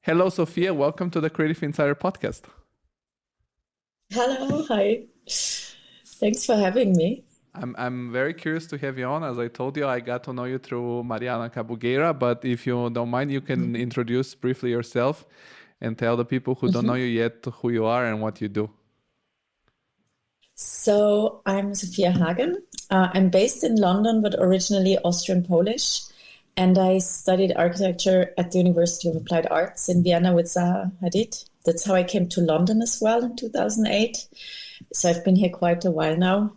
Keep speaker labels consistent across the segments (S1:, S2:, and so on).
S1: Hello, Sophia. Welcome to the Creative Insider Podcast.
S2: Hello, hi. Thanks for having me.
S1: I'm very curious to have you on. As I told you, I got to know you through Mariana Cabugueira, but if you don't mind, you can introduce briefly yourself and tell the people who don't know
S2: Mhm.
S1: you yet who you are and what you do.
S2: So I'm Sofia Hagen. I'm based in London, but originally Austrian-Polish. And I studied architecture at the University of Applied Arts in Vienna with Zaha Hadid. That's how I came to London as well in 2008. So I've been here quite a while now.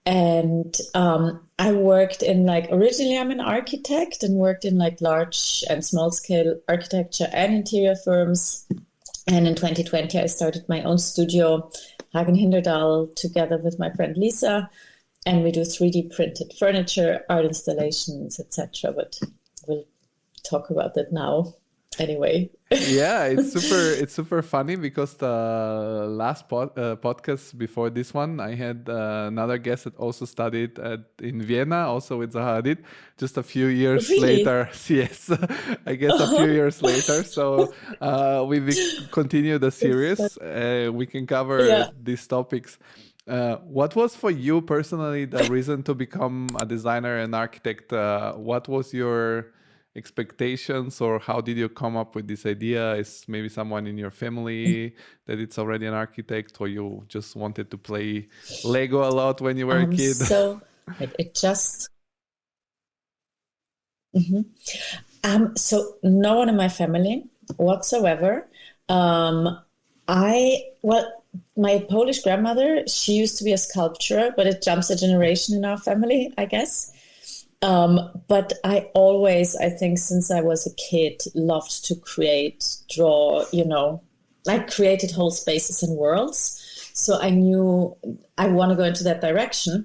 S2: And I worked in originally I'm an architect and worked in large and small scale architecture and interior firms. And in 2020, I started my own studio, HagenHinderdael, together with my friend Lisa. And we do 3D printed furniture, art installations, etc. But we'll talk about that now anyway.
S1: Yeah, it's super funny because the last podcast before this one, I had another guest that also studied in Vienna, also with Zaha Hadid, just a few years
S2: Really?
S1: later. Yes, I guess a few years later. So we continue the
S2: That's fun.
S1: series. We can cover
S2: Yeah.
S1: these topics. What was for you personally the reason to become a designer and architect? What was your expectations, or how did you come up with this idea? Is maybe someone in your family that it's already an architect, or you just wanted to play Lego a lot when you were a kid?
S2: So it just mhm. So no one in my family whatsoever. Um, my Polish grandmother, she used to be a sculptor, but it jumps a generation in our family, I guess. But I always, I think, since I was a kid, loved to create, draw, like created whole spaces and worlds. So I knew I want to go into that direction.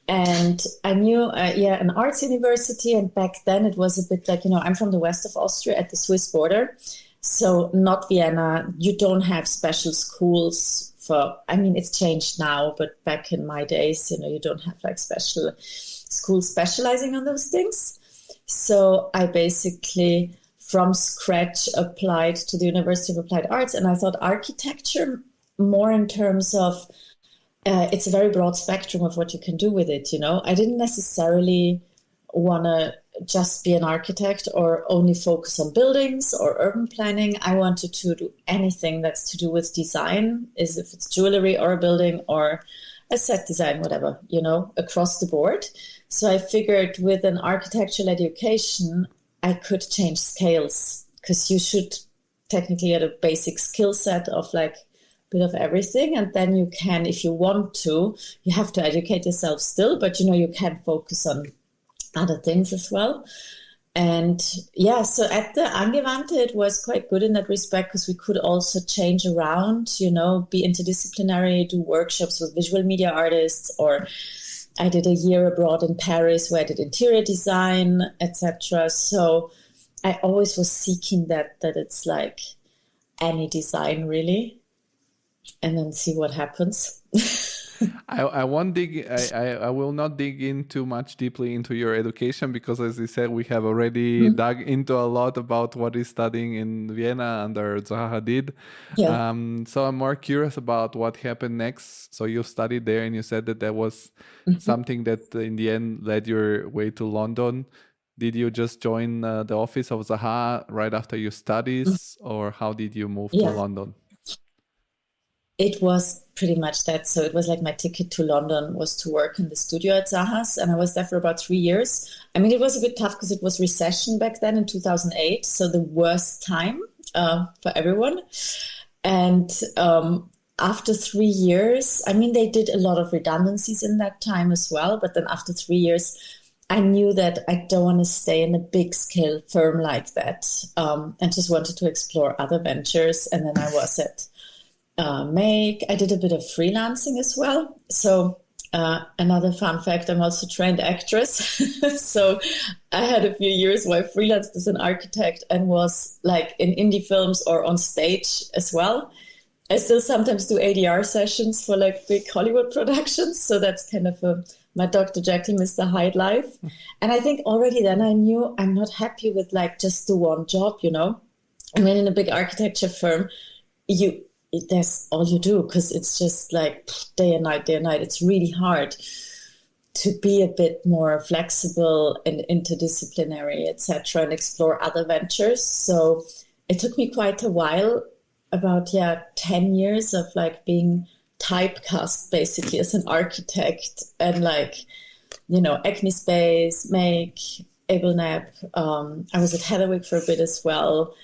S2: And I knew, an arts university. And back then it was a bit like, I'm from the west of Austria at the Swiss border. So not Vienna. You don't have special schools for, I mean, it's changed now, but back in my days, you don't have like special schools specializing on those things. So I basically, from scratch, applied to the University of Applied Arts. And I thought architecture more in terms of it's a very broad spectrum of what you can do with it. I didn't necessarily want to just be an architect or only focus on buildings or urban planning. I wanted to do anything that's to do with design, is if it's jewelry or a building or a set design, whatever, across the board. So I figured with an architectural education, I could change scales, because you should technically get a basic skill set of like bit of everything, and then you can, if you want to, you have to educate yourself still, but you can focus on other things as well. And yeah, so at the Angewandte, it was quite good in that respect, because we could also change around, be interdisciplinary, do workshops with visual media artists, or I did a year abroad in Paris where I did interior design, etc. So I always was seeking that it's like any design really, and then see what happens.
S1: I won't dig. I will not dig in too much deeply into your education, because, as you said, we have already
S2: Mm,
S1: dug into a lot about what is studying in Vienna under Zaha Hadid.
S2: yeah.
S1: So I'm more curious about what happened next. So you studied there, and you said that there was
S2: Mhm.
S1: something that in the end led your way to London. Did you just join the office of Zaha right after your
S2: Mm,
S1: studies, or how did you move to
S2: yeah.
S1: London?
S2: It was pretty much that. So it was like my ticket to London was to work in the studio at Zaha's, and I was there for about 3 years. I mean, it was a bit tough because it was recession back then in 2008, so the worst time for everyone. And after 3 years, I mean, they did a lot of redundancies in that time as well. But then after 3 years, I knew that I don't want to stay in a big scale firm like that, and just wanted to explore other ventures. And then I was at Make. I did a bit of freelancing as well. So another fun fact, I'm also a trained actress. So I had a few years where I freelanced as an architect and was like in indie films or on stage as well. I still sometimes do ADR sessions for like big Hollywood productions. So that's kind of my Dr. Jekyll, Mr. Hyde life. And I think already then I knew I'm not happy with like just the one job, I mean, in a big architecture firm, you that's all you do because it's just like day and night, day and night. It's really hard to be a bit more flexible and interdisciplinary, etc., and explore other ventures. So it took me quite a while, about 10 years of like being typecast basically as an architect and like, Acme Space, Make, AbleNap. I was at Heatherwick for a bit as well.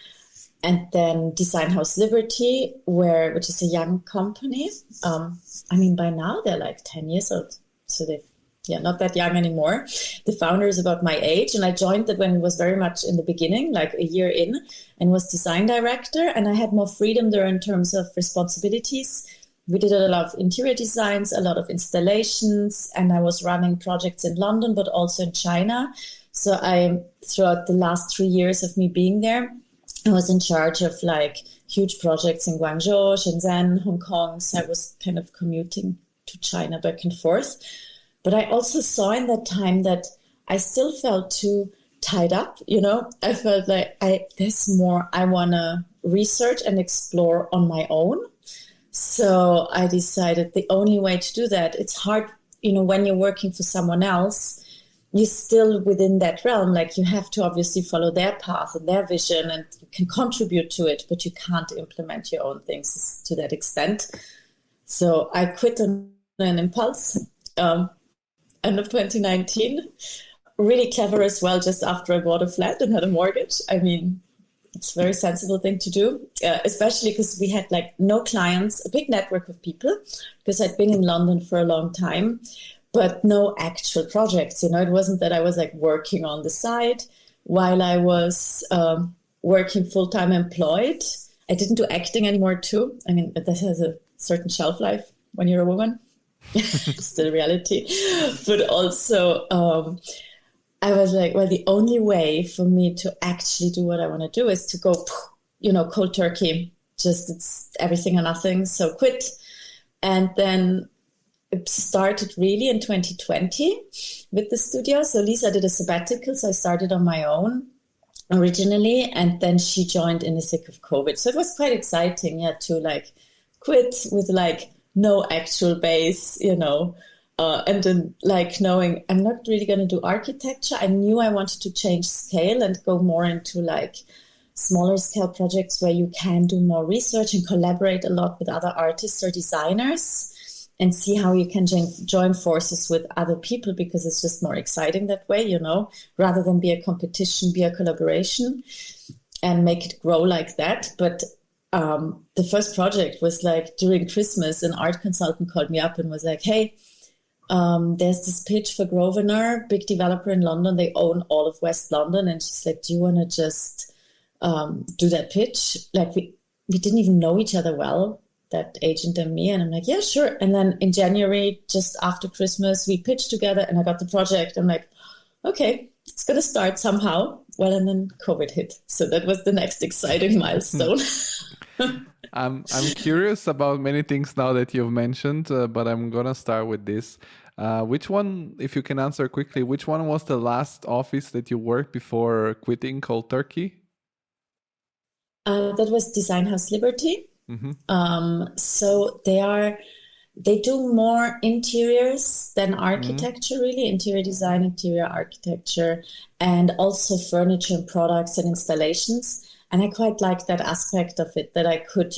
S2: And then Design House Liberty, which is a young company. I mean, by now they're like 10 years old. So they're not that young anymore. The founder is about my age. And I joined that when it was very much in the beginning, like a year in, and was design director. And I had more freedom there in terms of responsibilities. We did a lot of interior designs, a lot of installations, and I was running projects in London, but also in China. So throughout the last 3 years of me being there, I was in charge of like huge projects in Guangzhou, Shenzhen, Hong Kong. So I was kind of commuting to China back and forth. But I also saw in that time that I still felt too tied up, I felt like there's more I want to research and explore on my own. So I decided the only way to do that, it's hard, when you're working for someone else, you're still within that realm. Like you have to obviously follow their path and their vision and you can contribute to it, but you can't implement your own things to that extent. So I quit on an impulse, end of 2019. Really clever as well, just after I bought a flat and had a mortgage. I mean, it's a very sensible thing to do, especially because we had like no clients, a big network of people, because I'd been in London for a long time, but no actual projects. It wasn't that I was like working on the side while I was working full-time employed. I didn't do acting anymore too. I mean, that has a certain shelf life when you're a woman. It's the reality. But also, I was like, well, the only way for me to actually do what I want to do is to go, cold turkey. Just it's everything or nothing. So quit. And then it started really in 2020 with the studio. So Lisa did a sabbatical. So I started on my own originally. And then she joined in the thick of COVID. So it was quite exciting, to like quit with like no actual base, and then like knowing I'm not really going to do architecture. I knew I wanted to change scale and go more into like smaller scale projects where you can do more research and collaborate a lot with other artists or designers and see how you can join forces with other people, because it's just more exciting that way, rather than be a competition, be a collaboration and make it grow like that. But the first project was like during Christmas, an art consultant called me up and was like, hey, there's this pitch for Grosvenor, big developer in London. They own all of West London. And she's like, do you want to just do that pitch? Like we didn't even know each other well, that agent and me. And I'm like, yeah, sure. And then in January, just after Christmas, we pitched together and I got the project. I'm like, okay, it's going to start somehow. Well, and then COVID hit. So that was the next exciting milestone.
S1: I'm curious about many things now that you've mentioned, but I'm going to start with this. Which one, if you can answer quickly, which one was the last office that you worked before quitting cold turkey?
S2: That was Design House Liberty.
S1: Mm-hmm.
S2: So they do more interiors than architecture, really, interior design, interior architecture, and also furniture and products and installations. And I quite liked that aspect of it, that I could,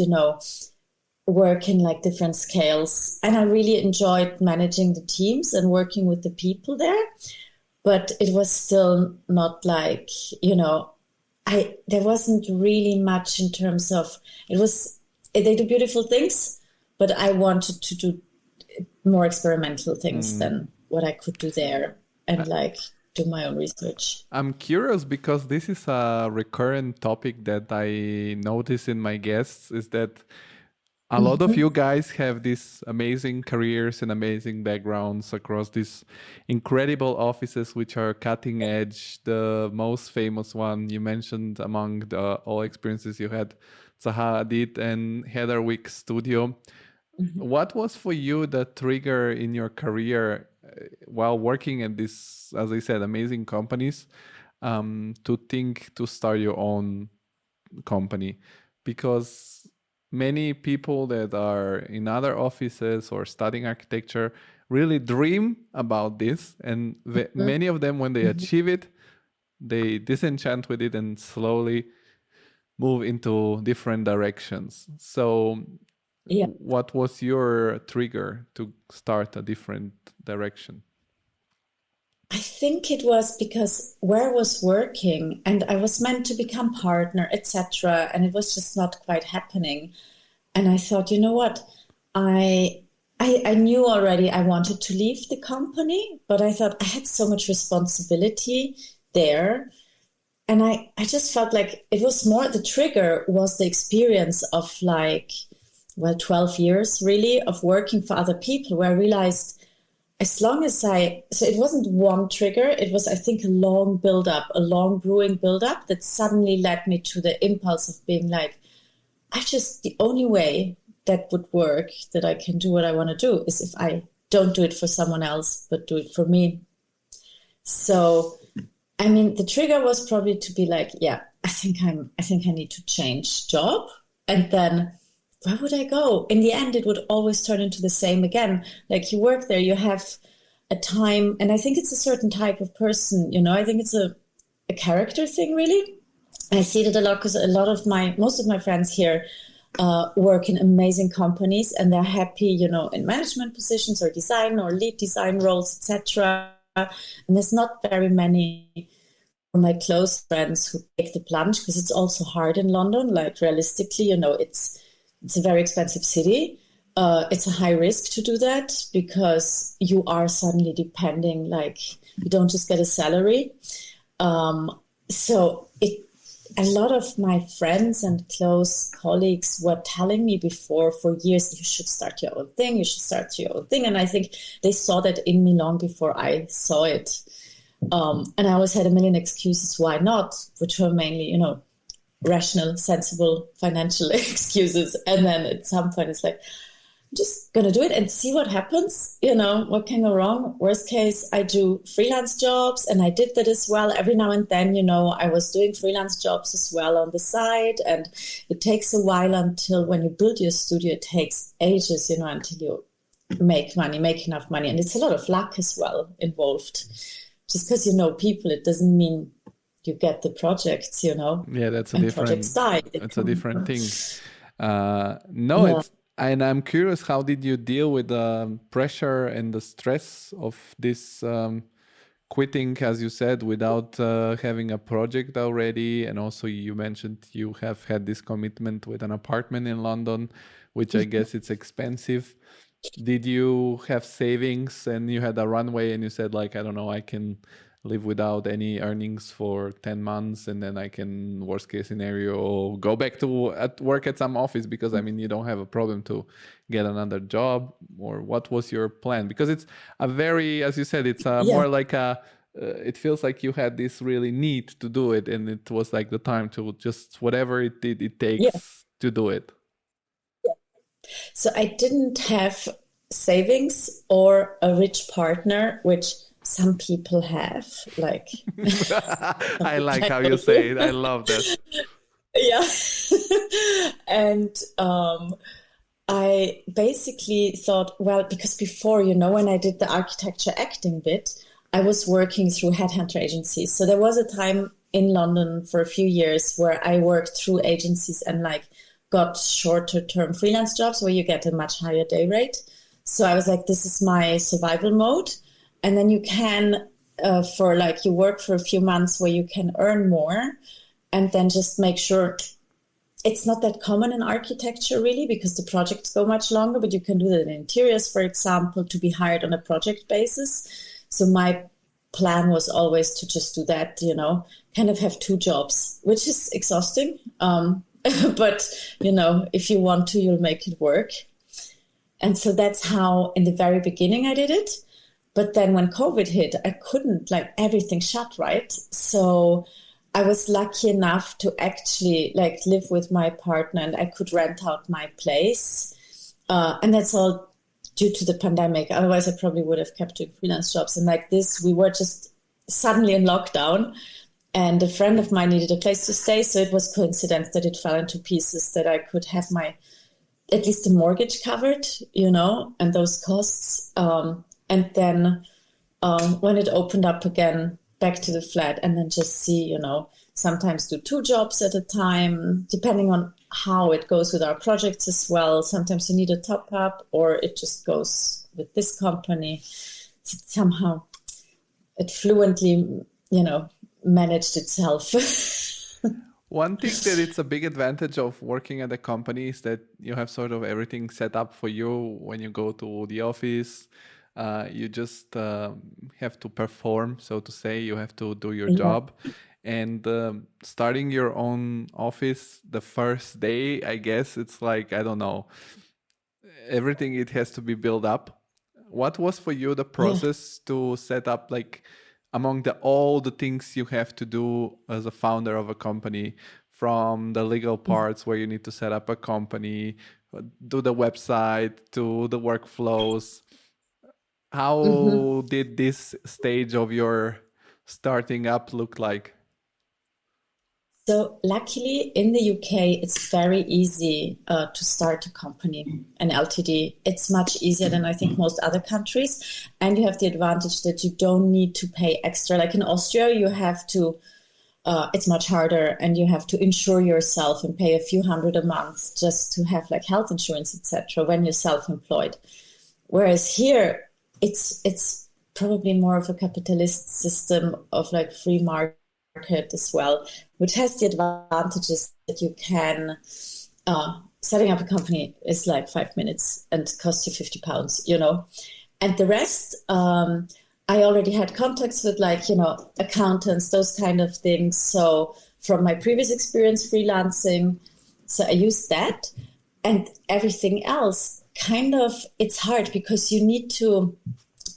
S2: work in like different scales. And I really enjoyed managing the teams and working with the people there. But it was still not like, there wasn't really much in terms of, they do beautiful things, but I wanted to do more experimental things than what I could do there and like do my own research.
S1: I'm curious because this is a recurrent topic that I notice in my guests, is that a lot of you guys have these amazing careers and amazing backgrounds across these incredible offices, which are cutting edge. The most famous one you mentioned among the all experiences you had, Zaha Hadid and Heatherwick studio. What was for you the trigger in your career while working at this, as I said, amazing companies, to think to start your own company, because many people that are in other offices or studying architecture really dream about this, and many of them, when they achieve it, they disenchant with it and slowly move into different directions. So what was your trigger to start a different direction?
S2: I think it was because where I was working and I was meant to become partner, etc., and it was just not quite happening. And I thought, you know what, I knew already I wanted to leave the company, but I thought I had so much responsibility there. And I just felt like it was more, the trigger was the experience of 12 years really of working for other people, where I realized so it wasn't one trigger, it was, I think, a long brewing build-up that suddenly led me to the impulse of being like, the only way that would work, that I can do what I want to do, is if I don't do it for someone else, but do it for me. So, I mean, the trigger was probably to be like, I think I need to change job. And then where would I go? In the end, it would always turn into the same again. Like, you work there, you have a time, and I think it's a certain type of person, I think it's a character thing, really. I see that a lot because most of my friends here work in amazing companies, and they're happy, in management positions or design or lead design roles, etc. And there's not very many of my close friends who take the plunge, because it's also hard in London. Like, realistically, it's a very expensive city. It's a high risk to do that, because you are suddenly depending, you don't just get a salary. So a lot of my friends and close colleagues were telling me before for years, you should start your own thing. And I think they saw that in me long before I saw it. And I always had a million excuses why not, which were mainly, rational, sensible, financial excuses. And then at some point it's like, I'm just going to do it and see what happens. What can go wrong? Worst case, I do freelance jobs, and I did that as well. Every now and then, I was doing freelance jobs as well on the side. And it takes a while until, when you build your studio, it takes ages, until you make enough money. And it's a lot of luck as well involved. Just because you know people, it doesn't mean you get the projects,
S1: Yeah, that's a different thing. And I'm curious, how did you deal with the pressure and the stress of this quitting, as you said, without having a project already? And also, you mentioned you have had this commitment with an apartment in London, which I guess it's expensive. Did you have savings and you had a runway and you said, I don't know, I can live without any earnings for 10 months, and then I can, worst case scenario, go back to work at some office, because you don't have a problem to get another job? Or what was your plan? Because it's a very, as you said, it's more like it feels like you had this really need to do it, and it was like the time to just whatever it takes to do it.
S2: So I didn't have savings or a rich partner, which some people have.
S1: I like how you say it. I love that.
S2: Yeah. And I basically thought, well, because before, when I did the architecture acting bit, I was working through headhunter agencies. So there was a time in London for a few years where I worked through agencies and got shorter term freelance jobs where you get a much higher day rate. So I was like, this is my survival mode. And then you can, you work for a few months where you can earn more, and then just make sure. It's not that common in architecture, really, because the projects go much longer, but you can do that in interiors, for example, to be hired on a project basis. So my plan was always to just do that, kind of have two jobs, which is exhausting. But, if you want to, you'll make it work. And so that's how, in the very beginning, I did it. But then when COVID hit, I couldn't, everything shut, right? So I was lucky enough to actually live with my partner, and I could rent out my place. And that's all due to the pandemic. Otherwise, I probably would have kept doing freelance jobs. And this, we were just suddenly in lockdown. And a friend of mine needed a place to stay, so it was coincidence that it fell into pieces that I could have at least the mortgage covered, and those costs. And then when it opened up again, back to the flat, and then just see, sometimes do 2 jobs at a time, depending on how it goes with our projects as well. Sometimes you need a top up, or it just goes with this company. Somehow it fluently, managed itself.
S1: One thing that it's a big advantage of working at a company is that you have sort of everything set up for you when you go to the office. You just have to perform, so to say. You have to do your job. And starting your own office the first day, I guess it's like, I don't know, everything, it has to be built up. What was for you the process to set up, like, among all the things you have to do as a founder of a company, from the legal parts where you need to set up a company, do the website, to the workflows? How did this stage of your starting up look like?
S2: So luckily in the UK, it's very easy to start a company, an LTD. It's much easier than I think most other countries. And you have the advantage that you don't need to pay extra. Like in Austria, you have to, it's much harder, and you have to insure yourself and pay a few hundred a month just to have like health insurance, etc. when you're self-employed. Whereas here, it's probably more of a capitalist system of like free market as well, which has the advantages that you can, setting up a company is like 5 minutes and costs you £50, and the rest, I already had contacts with accountants, those kind of things. So from my previous experience freelancing, so I used that, and everything else kind of, it's hard because you need to,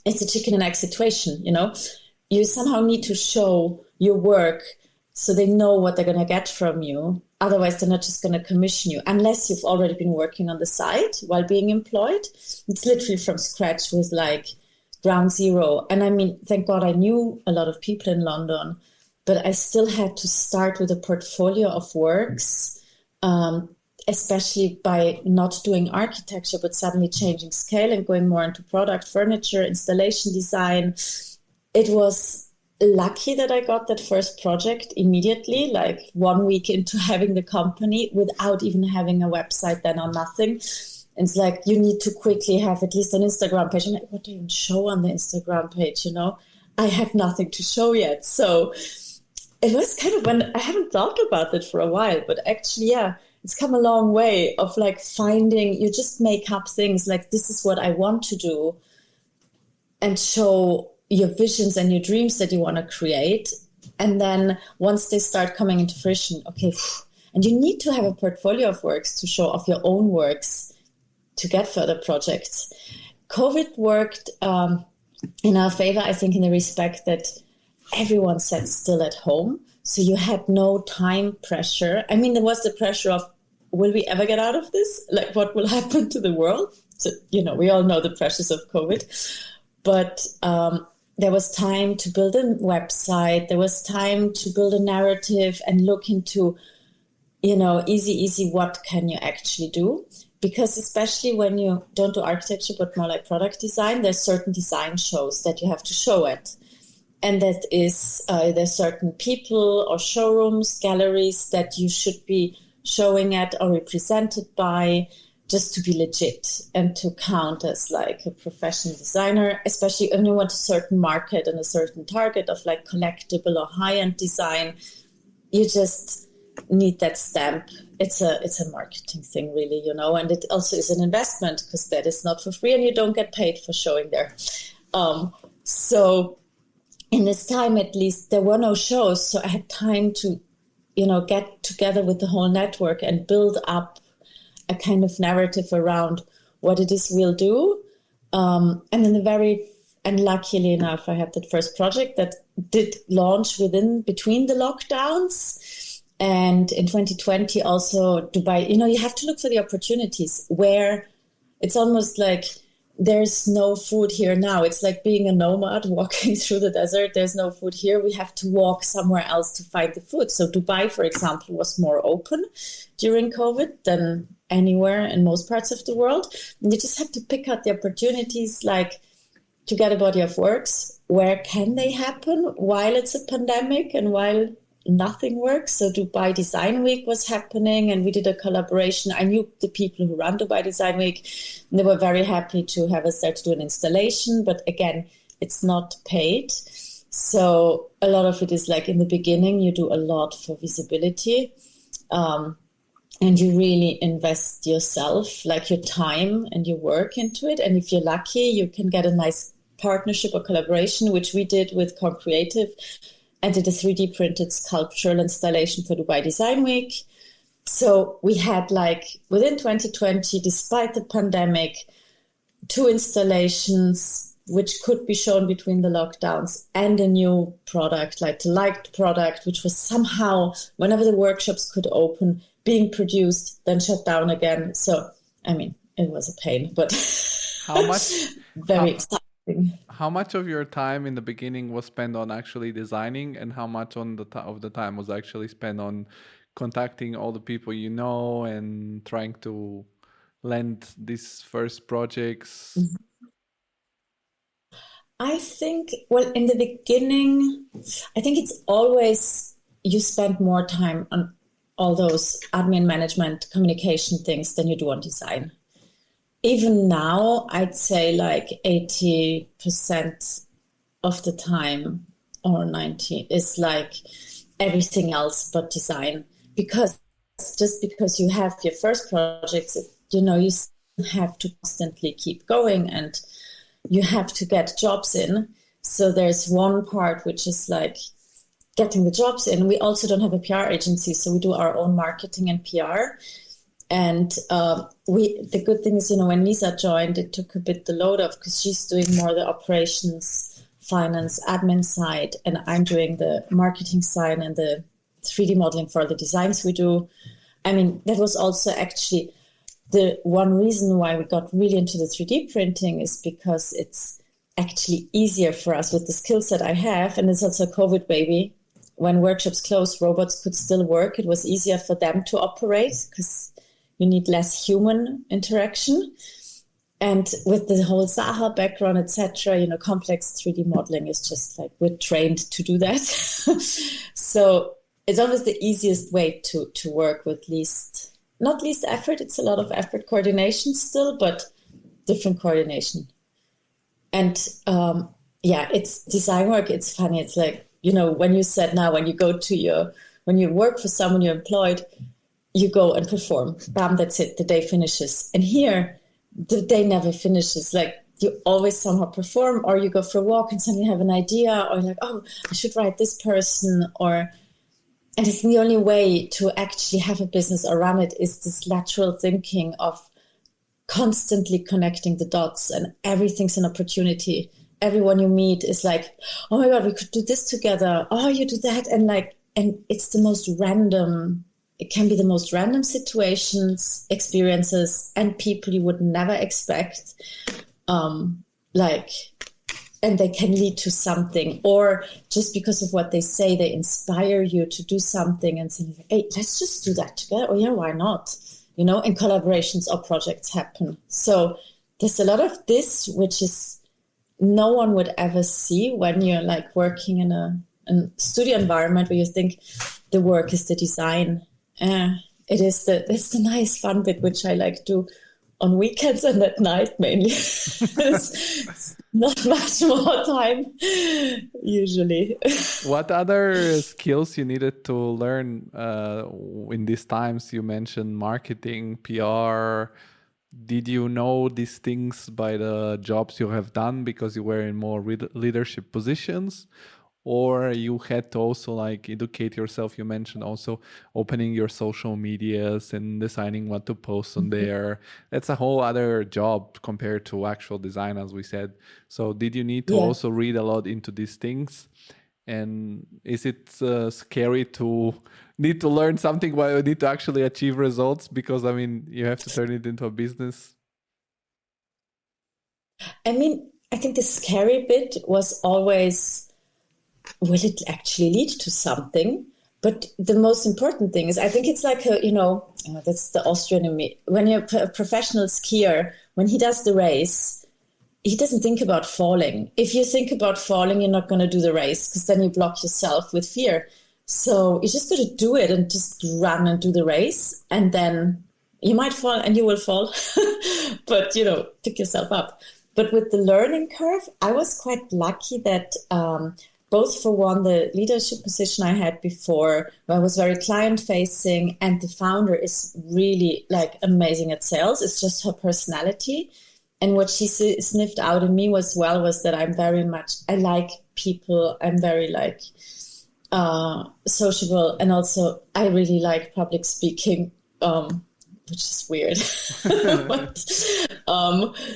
S2: it's a chicken and egg situation, you somehow need to show your work so they know what they're going to get from you. Otherwise, they're not just going to commission you unless you've already been working on the side while being employed. It's literally from scratch with like ground zero. And I mean, thank God I knew a lot of people in London, but I still had to start with a portfolio of works, especially by not doing architecture, but suddenly changing scale and going more into product, furniture, installation design. It was lucky that I got that first project immediately, like 1 week into having the company, without even having a website then or nothing. And it's like, you need to quickly have at least an Instagram page. I'm like, what do you show on the Instagram page? I have nothing to show yet. So it was kind of, when I haven't thought about it for a while, but actually, it's come a long way of like finding, you just make up things like, this is what I want to do, and show your visions and your dreams that you want to create. And then once they start coming into fruition, okay, and you need to have a portfolio of works to show off your own works to get further projects. COVID worked in our favor, I think, in the respect that everyone sat still at home. So you had no time pressure. I mean, there was the pressure of, will we ever get out of this? Like, what will happen to the world? So, we all know the pressures of COVID. But there was time to build a website. There was time to build a narrative and look into, easy, what can you actually do? Because especially when you don't do architecture, but more like product design, there's certain design shows that you have to show at. And that is, there's certain people or showrooms, galleries that you should be showing at or represented by, just to be legit and to count as like a professional designer, especially when you want a certain market and a certain target of like collectible or high-end design. You just need that stamp. It's a marketing thing, really, and it also is an investment because that is not for free and you don't get paid for showing there. So in this time, at least, there were no shows. So I had time to, get together with the whole network and build up a kind of narrative around what it is we'll do. And then luckily enough, I had that first project that did launch between the lockdowns. And in 2020, also Dubai, you have to look for the opportunities where it's almost like there's no food here now. It's like being a nomad walking through the desert. There's no food here. We have to walk somewhere else to find the food. So Dubai, for example, was more open during COVID than anywhere in most parts of the world. And you just have to pick out the opportunities, like to get a body of works. Where can they happen while it's a pandemic and while nothing works? So Dubai Design Week was happening, and we did a collaboration. I knew the people who run Dubai Design Week, and they were very happy to have us there to do an installation. But again, it's not paid. So a lot of it is like in the beginning, you do a lot for visibility. And you really invest yourself, like your time and your work into it. And if you're lucky, you can get a nice partnership or collaboration, which we did with Concreative, and did a 3D printed sculptural installation for Dubai Design Week. So we had, like, within 2020, despite the pandemic, 2 installations which could be shown between the lockdowns, and a new product, like the liked product, which was somehow, whenever the workshops could open, being produced, then shut down again. So, I mean, it was a pain, but
S1: How much?
S2: very
S1: How,
S2: exciting.
S1: how much of your time in the beginning was spent on actually designing, and how much on of the time was actually spent on contacting all the people you know and trying to land these first projects?
S2: I think, well, in the beginning, I think it's always you spend more time on all those admin, management, communication things than you do on design. Even now, I'd say like 80% of the time, or 90, is like everything else but design. Because just because you have your first projects, you have to constantly keep going, and you have to get jobs in. So there's one part which is like getting the jobs in. We also don't have a PR agency, so we do our own marketing and PR. And the good thing is, when Lisa joined, it took a bit the load off, because she's doing more the operations, finance, admin side, and I'm doing the marketing side and the 3D modeling for the designs we do. I mean, that was also actually the one reason why we got really into the 3D printing, is because it's actually easier for us with the skill set I have. And it's also a COVID baby. When workshops closed, robots could still work. It was easier for them to operate because you need less human interaction. And with the whole Zaha background, etc., complex 3D modeling is just like, we're trained to do that. So it's always the easiest way to work with not least effort. It's a lot of effort, coordination still, but different coordination. And it's design work. It's funny. It's like, when you said now, when you work for someone you're employed, you go and perform. Bam, that's it. The day finishes. And here, the day never finishes. Like, you always somehow perform, or you go for a walk and suddenly have an idea, or like, oh, I should write this person, and it's the only way to actually have a business or run it is this lateral thinking of constantly connecting the dots, and everything's an opportunity. Everyone you meet is like, oh my God, we could do this together. Oh, you do that. And it's the most random. It can be the most random situations, experiences, and people you would never expect. And they can lead to something, or just because of what they say, they inspire you to do something and say, hey, let's just do that together. Oh yeah, why not? And collaborations or projects happen. So there's a lot of this, which is no one would ever see when you're like working in a studio environment where you think the work is the design. It's the nice fun bit, which I like to on weekends and at night mainly. It's not much more time usually.
S1: What other skills you needed to learn in these times? You mentioned marketing, PR. Did you know these things by the jobs you have done because you were in more leadership positions? Or you had to also like educate yourself? You mentioned also opening your social medias and deciding what to post on there. That's a whole other job compared to actual design, as we said. So did you need to also read a lot into these things? And is it scary to need to learn something while you need to actually achieve results? Because, I mean, you have to turn it into a business.
S2: I mean, I think the scary bit was always, will it actually lead to something? But the most important thing is, I think it's like that's the Austrian in me. When you're a professional skier, when he does the race, he doesn't think about falling. If you think about falling, you're not going to do the race because then you block yourself with fear. So you just got to do it and just run and do the race. And then you might fall and you will fall, but, pick yourself up. But with the learning curve, I was quite lucky that both for one, the leadership position I had before, where I was very client facing, and the founder is really like amazing at sales. It's just her personality. And what she sniffed out in me was that I'm very much, I like people. I'm very like sociable. And also I really like public speaking, which is weird. But,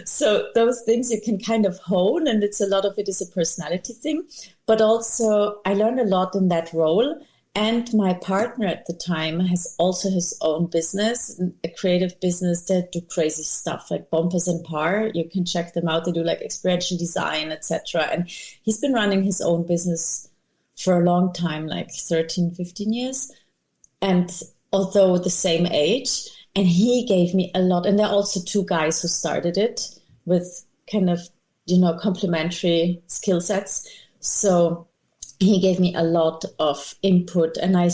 S2: so those things you can kind of hone, and a lot of it is a personality thing. But also I learned a lot in that role. And my partner at the time has also his own business, a creative business that do crazy stuff like Bumpers and Par. You can check them out. They do like experiential design, etc. And he's been running his own business for a long time, like 13, 15 years. And although the same age, and he gave me a lot. And there are also two guys who started it with kind of, complementary skill sets. So he gave me a lot of input, and I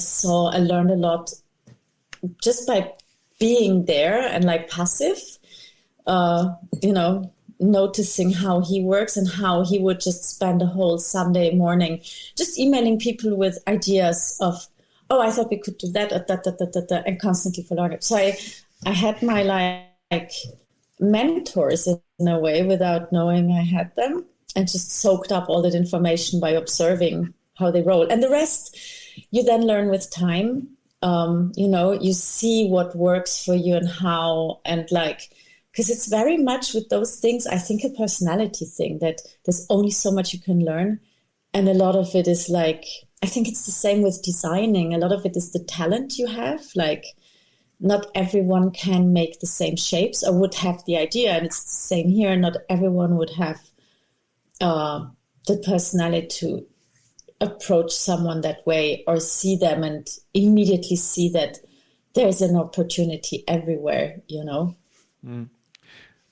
S2: learned a lot just by being there and like passive, noticing how he works and how he would just spend a whole Sunday morning just emailing people with ideas of, oh, I thought we could do that, and constantly following it. So I had my like mentors in a way without knowing I had them, and just soaked up all that information by observing how they roll. And the rest, you then learn with time. You see what works for you and how, and because it's very much with those things, I think a personality thing, that there's only so much you can learn. And a lot of it is like, I think it's the same with designing. A lot of it is the talent you have. Like, not everyone can make the same shapes or would have the idea. And it's the same here. Not everyone would have the personality to approach someone that way or see them and immediately see that there's an opportunity everywhere,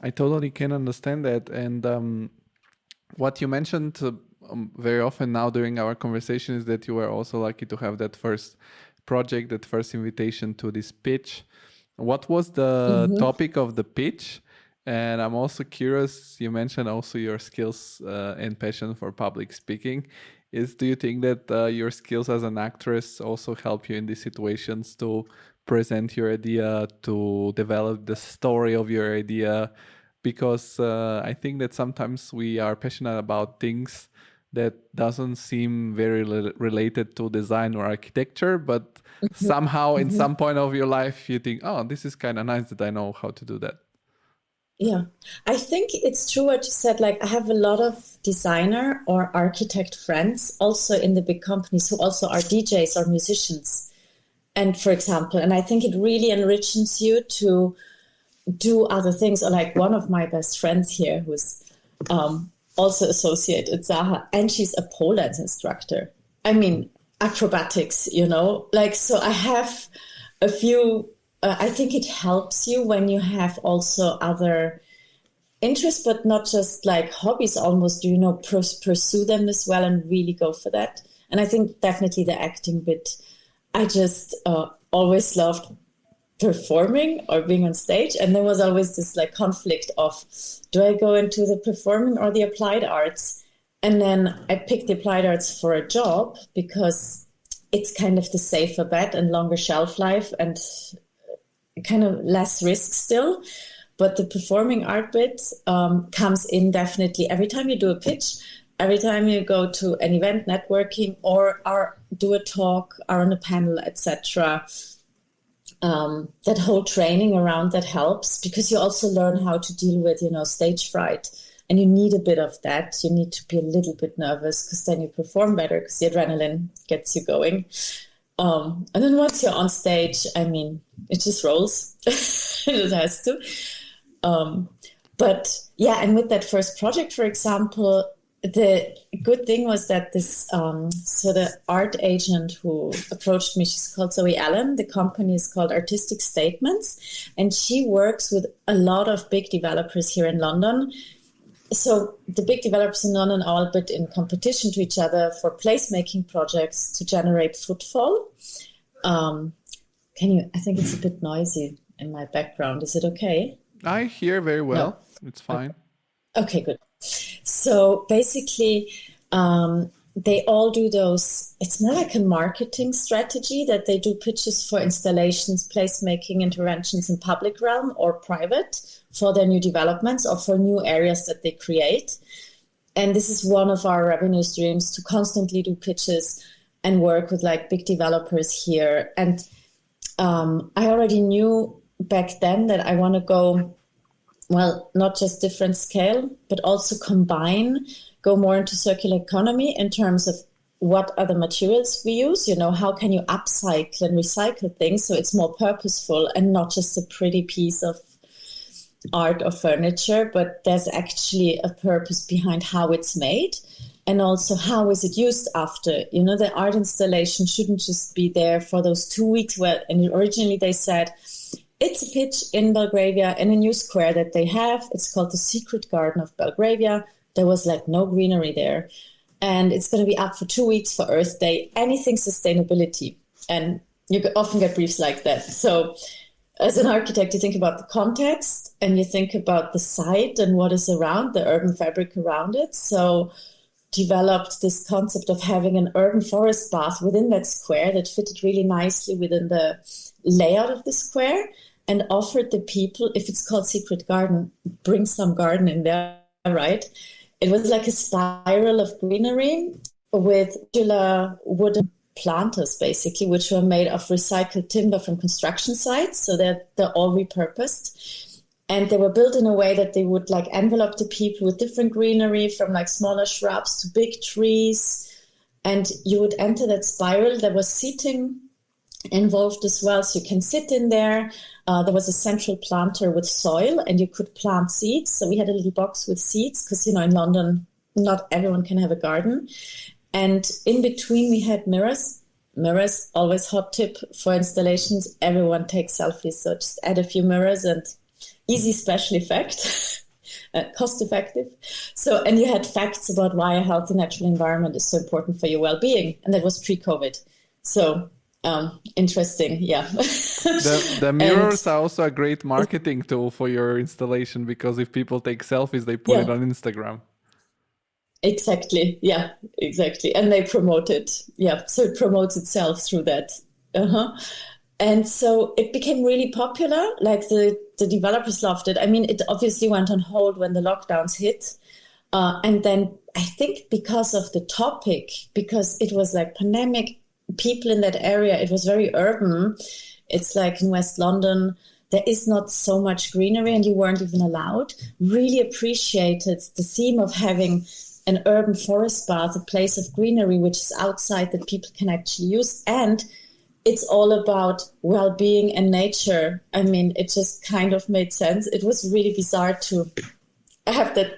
S1: I totally can understand that. And what you mentioned very often now during our conversation is that you were also lucky to have that first project, that first invitation to this pitch. What was the topic of the pitch? And I'm also curious, you mentioned also your skills and passion for public speaking. Do you think that your skills as an actress also help you in these situations to present your idea, to develop the story of your idea? Because I think that sometimes we are passionate about things that doesn't seem very related to design or architecture, but somehow in some point of your life you think, oh, this is kind of nice that I know how to do that.
S2: Yeah, I think it's true what you said. Like, I have a lot of designer or architect friends also in the big companies who also are DJs or musicians. And for example, and I think it really enriches you to do other things. Or like one of my best friends here who's also associated with Zaha, and she's a pole dance instructor. I mean, acrobatics, so I have a few. I think it helps you when you have also other interests, but not just like hobbies almost, pursue them as well and really go for that. And I think definitely the acting bit, I just always loved performing or being on stage. And there was always this like conflict of, do I go into the performing or the applied arts? And then I picked the applied arts for a job because it's kind of the safer bet and longer shelf life and kind of less risk still. But the performing art bit comes in definitely every time you do a pitch, every time you go to an event networking or do a talk or on a panel, etc. That whole training around that helps, because you also learn how to deal with, stage fright. And you need a bit of that. You need to be a little bit nervous because then you perform better because the adrenaline gets you going. And then once you're on stage, I mean, it just rolls. It just has to. But yeah, and with that first project, for example, the good thing was that this, so the art agent who approached me, she's called Zoe Allen. The company is called Artistic Statements, and she works with a lot of big developers here in London. So the big developers in London are a bit in competition to each other for placemaking projects to generate footfall. I think it's a bit noisy in my background. Is it okay?
S1: I hear very well.
S2: No.
S1: It's fine.
S2: Okay, good. So basically, they all do those. It's more like a marketing strategy that they do pitches for installations, placemaking, interventions in public realm or private for their new developments or for new areas that they create. And this is one of our revenue streams, to constantly do pitches and work with like big developers here. And I already knew back then that I want to go, well, not just different scale, but also go more into circular economy in terms of what are the materials we use, how can you upcycle and recycle things so it's more purposeful and not just a pretty piece of art or furniture, but there's actually a purpose behind how it's made. And also, how is it used after? The art installation shouldn't just be there for those 2 weeks and originally they said, it's a pitch in Belgravia in a new square that they have. It's called the Secret Garden of Belgravia. There was like no greenery there. And it's going to be up for 2 weeks for Earth Day, anything sustainability. And you often get briefs like that. So as an architect, you think about the context and you think about the site and what is around, the urban fabric around it. So developed this concept of having an urban forest bath within that square that fitted really nicely within the layout of the square, and offered the people, if it's called Secret Garden, bring some garden in there, right? It was like a spiral of greenery with modular wooden planters, basically, which were made of recycled timber from construction sites. So they're all repurposed. And they were built in a way that they would like envelope the people with different greenery, from like smaller shrubs to big trees. And you would enter that spiral. There was seating involved as well, so you can sit in there. There was a central planter with soil and you could plant seeds. So we had a little box with seeds because, in London, not everyone can have a garden. And in between we had mirrors. Mirrors, always hot tip for installations. Everyone takes selfies, so just add a few mirrors and easy special effect, cost effective. So, and you had facts about why a healthy natural environment is so important for your well-being. And that was pre-COVID. So interesting, yeah.
S1: The mirrors are also a great marketing tool for your installation, because if people take selfies, they put it on Instagram.
S2: Exactly, yeah, exactly. And they promote it, so it promotes itself through that. And so it became really popular, like the developers loved it. I mean, it obviously went on hold when the lockdowns hit. And then I think because of the topic, because it was like pandemic, people in that area, it was very urban. It's like in West London, there is not so much greenery and you weren't even allowed. Really appreciated the theme of having an urban forest bath, a place of greenery, which is outside that people can actually use. And it's all about well-being and nature. I mean, it just kind of made sense. It was really bizarre to have that,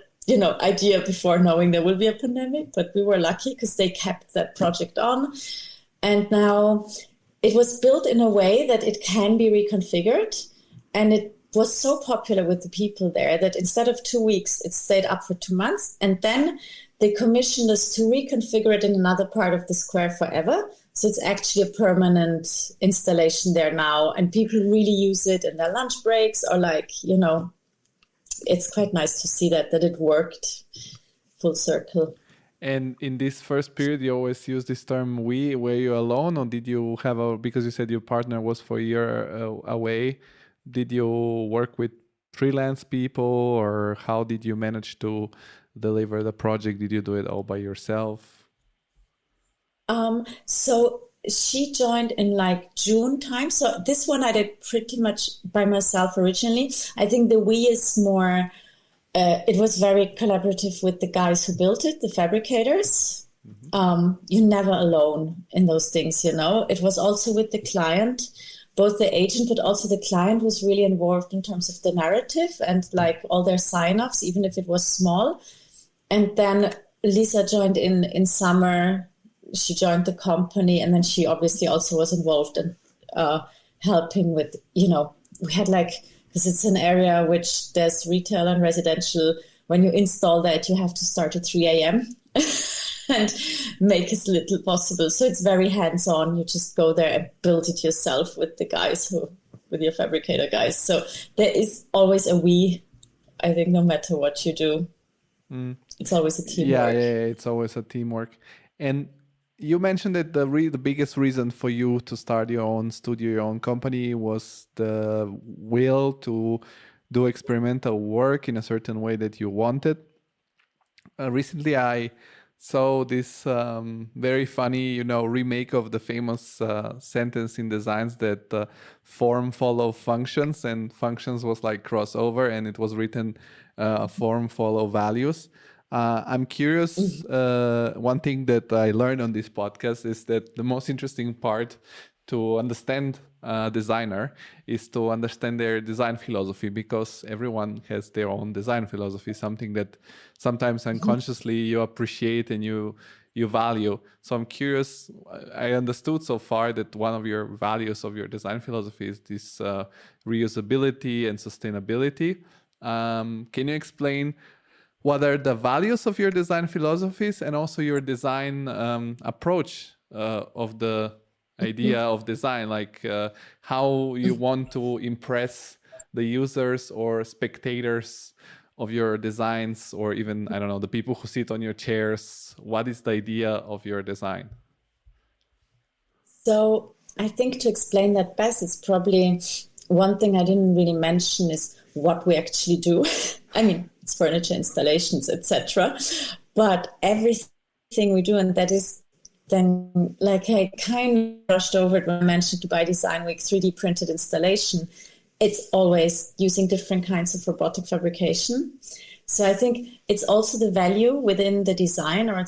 S2: idea before knowing there will be a pandemic, but we were lucky because they kept that project on. And now it was built in a way that it can be reconfigured. And it was so popular with the people there that instead of 2 weeks, it stayed up for 2 months. And then they commissioned us to reconfigure it in another part of the square forever. So it's actually a permanent installation there now. And people really use it in their lunch breaks or it's quite nice to see that it worked full circle.
S1: And in this first period, you always use this term "we." Were you alone, or did you have because you said your partner was for a year away, did you work with freelance people, or how did you manage to deliver the project? Did you do it all by yourself?
S2: So she joined in like June time. So this one I did pretty much by myself originally. I think the "we" is more... it was very collaborative with the guys who built it, the fabricators. Mm-hmm. You're never alone in those things, It was also with the client. both the agent but also the client was really involved in terms of the narrative and like all their sign-offs, even if it was small. And then Lisa joined in summer. She joined the company, and then she obviously also was involved in helping with, we had like, because it's an area which there's retail and residential. When you install that, you have to start at 3 a.m. and make as little possible. So it's very hands-on. You just go there and build it yourself with the guys, with your fabricator guys. So there is always a we, I think, no matter what you do. It's always a teamwork.
S1: Yeah, it's always a teamwork. And you mentioned that the biggest reason for you to start your own studio, your own company, was the will to do experimental work in a certain way that you wanted. Recently, I saw this very funny, remake of the famous sentence in designs that form follow functions, and functions was like crossover, and it was written form follow values. I'm curious. One thing that I learned on this podcast is that the most interesting part to understand a designer is to understand their design philosophy, because everyone has their own design philosophy, something that sometimes unconsciously you appreciate and you value. So I'm curious, I understood so far that one of your values of your design philosophy is this reusability and sustainability. Can you explain what are the values of your design philosophies and also your design approach of the idea of design, like how you want to impress the users or spectators of your designs, or even, I don't know, the people who sit on your chairs? What is the idea of your design?
S2: So I think to explain that best, it's probably one thing I didn't really mention is what we actually do. I mean, it's furniture installations, etc. But everything we do, and that is then, like, I kind of brushed over it when I mentioned Dubai Design Week, 3D printed installation. It's always using different kinds of robotic fabrication. So I think it's also the value within the design, or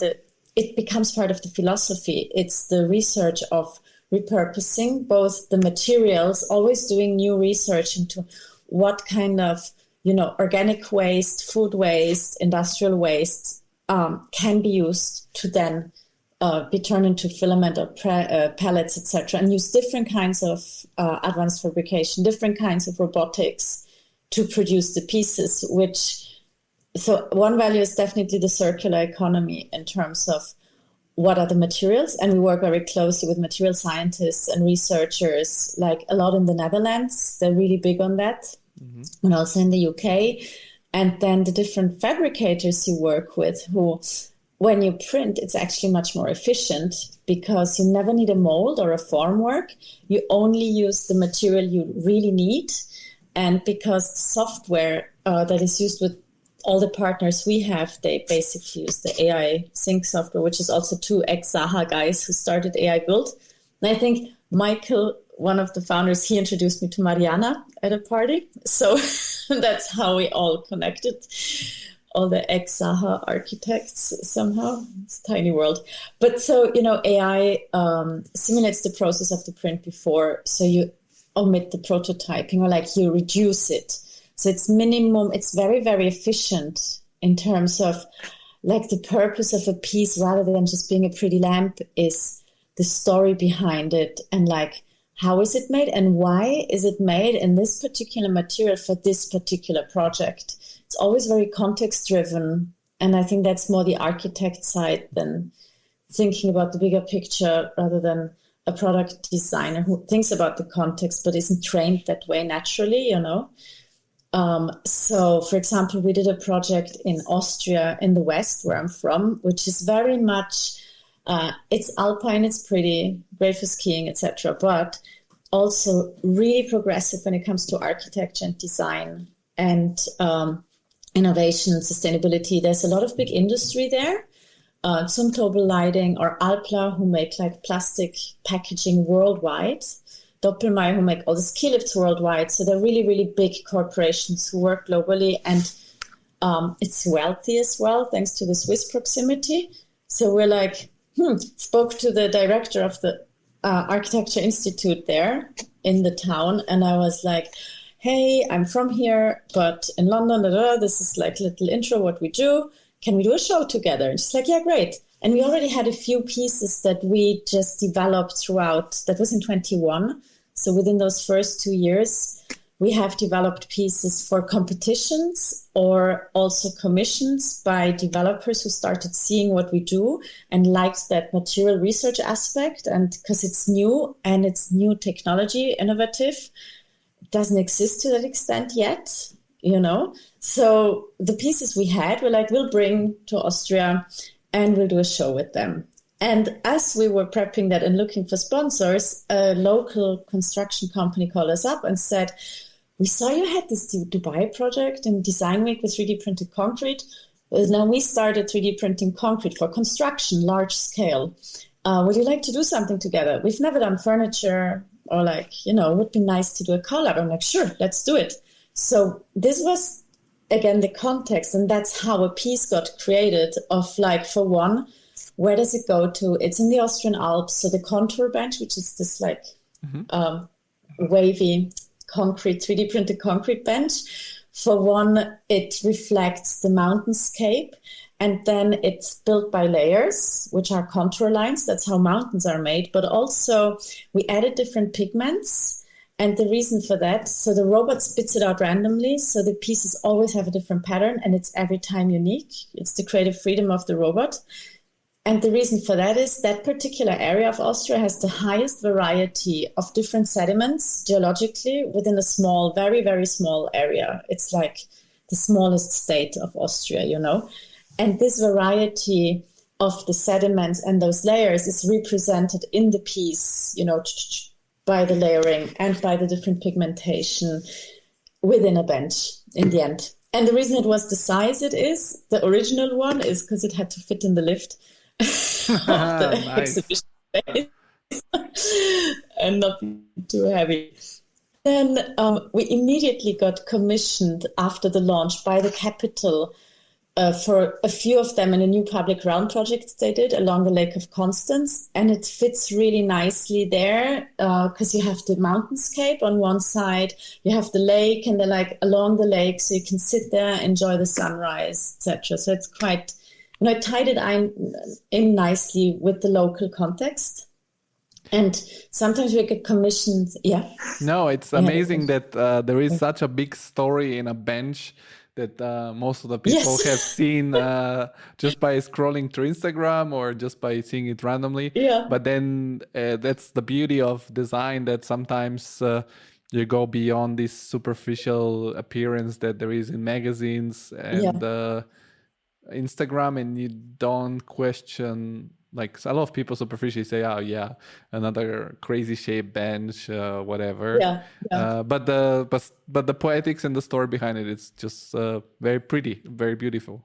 S2: it becomes part of the philosophy. It's the research of repurposing both the materials, always doing new research into what kind of, organic waste, food waste, industrial waste can be used to then be turned into filament or pellets, etc., and use different kinds of advanced fabrication, different kinds of robotics to produce the pieces, so one value is definitely the circular economy in terms of what are the materials. And we work very closely with material scientists and researchers, like a lot in the Netherlands. They're really big on that. And also in the UK. And then the different fabricators you work with, who, when you print, it's actually much more efficient because you never need a mold or a formwork. You only use the material you really need. And because the software that is used with all the partners we have, they basically use the AI Sync software, which is also two ex-Zaha guys who started AI Build. And I think Michael, one of the founders, he introduced me to Mariana at a party. So that's how we all connected, all the ex-Zaha architects somehow. It's a tiny world. But so, AI simulates the process of the print before. So you omit the prototyping, or like you reduce it. So it's minimum, it's very, very efficient in terms of like the purpose of a piece, rather than just being a pretty lamp, is the story behind it, and like, how is it made and why is it made in this particular material for this particular project? It's always very context driven. And I think that's more the architect side than thinking about the bigger picture, rather than a product designer who thinks about the context but isn't trained that way naturally, So, for example, we did a project in Austria, in the West, where I'm from, which is very much, it's alpine, it's pretty, great for skiing, etc., but also really progressive when it comes to architecture and design and innovation, sustainability. There's a lot of big industry there. Zum Global Lighting or Alpla, who make like plastic packaging worldwide. Doppelmayr, who make all the ski lifts worldwide. So they're really, really big corporations who work globally, and it's wealthy as well, thanks to the Swiss proximity. So we're like, spoke to the director of the Architecture Institute there, in the town, and I was like, hey, I'm from here, but in London, this is like a little intro, what we do. Can we do a show together? And she's like, yeah, great. And we already had a few pieces that we just developed throughout. That was in 21. So within those first 2 years, we have developed pieces for competitions or also commissions by developers who started seeing what we do and liked that material research aspect. And because it's new and it's new technology, innovative, it doesn't exist to that extent yet, you know. So the pieces we had were like, we'll bring to Austria and we'll do a show with them. And as we were prepping that and looking for sponsors, a local construction company called us up and said, we saw you had this Dubai project in Design Week with 3D printed concrete. Now we started 3D printing concrete for construction, large scale. Would you like to do something together? We've never done furniture, or like, you know, it would be nice to do a collab. I'm like, sure, let's do it. So this was, again, the context. And that's how a piece got created of like, for one, where does it go to? It's in the Austrian Alps. So the contour bench, which is this like wavy concrete, 3D printed concrete bench. For one, it reflects the mountainscape, and then it's built by layers, which are contour lines. That's how mountains are made. But also we added different pigments. And the reason for that, so the robot spits it out randomly. So the pieces always have a different pattern and it's every time unique. It's the creative freedom of the robot. And the reason for that is that particular area of Austria has the highest variety of different sediments geologically within a small, very, very small area. It's like the smallest state of Austria, you know. And this variety of the sediments and those layers is represented in the piece, you know, by the layering and by the different pigmentation within a bench in the end. And the reason it was the size it is, the original one, is because it had to fit in the lift of the exhibition space and not be too heavy. Then we immediately got commissioned after the launch by the capital for a few of them in a new public realm project they did along the Lake of Constance. And it fits really nicely there because you have the mountainscape on one side, you have the lake, and they're like along the lake, so you can sit there, enjoy the sunrise, etc. So it's quite, you know, I tied it in nicely with the local context. And sometimes we get commissioned. Yeah.
S1: No, it's amazing that there is such a big story in a bench that most of the people have seen just by scrolling through Instagram or just by seeing it randomly.
S2: Yeah.
S1: But then that's the beauty of design, that sometimes you go beyond this superficial appearance that there is in magazines and Instagram, and you don't question. Like a lot of people superficially say, "Oh yeah, another crazy shaped bench, whatever." But the poetics and the story behind it, it's just very pretty, very beautiful.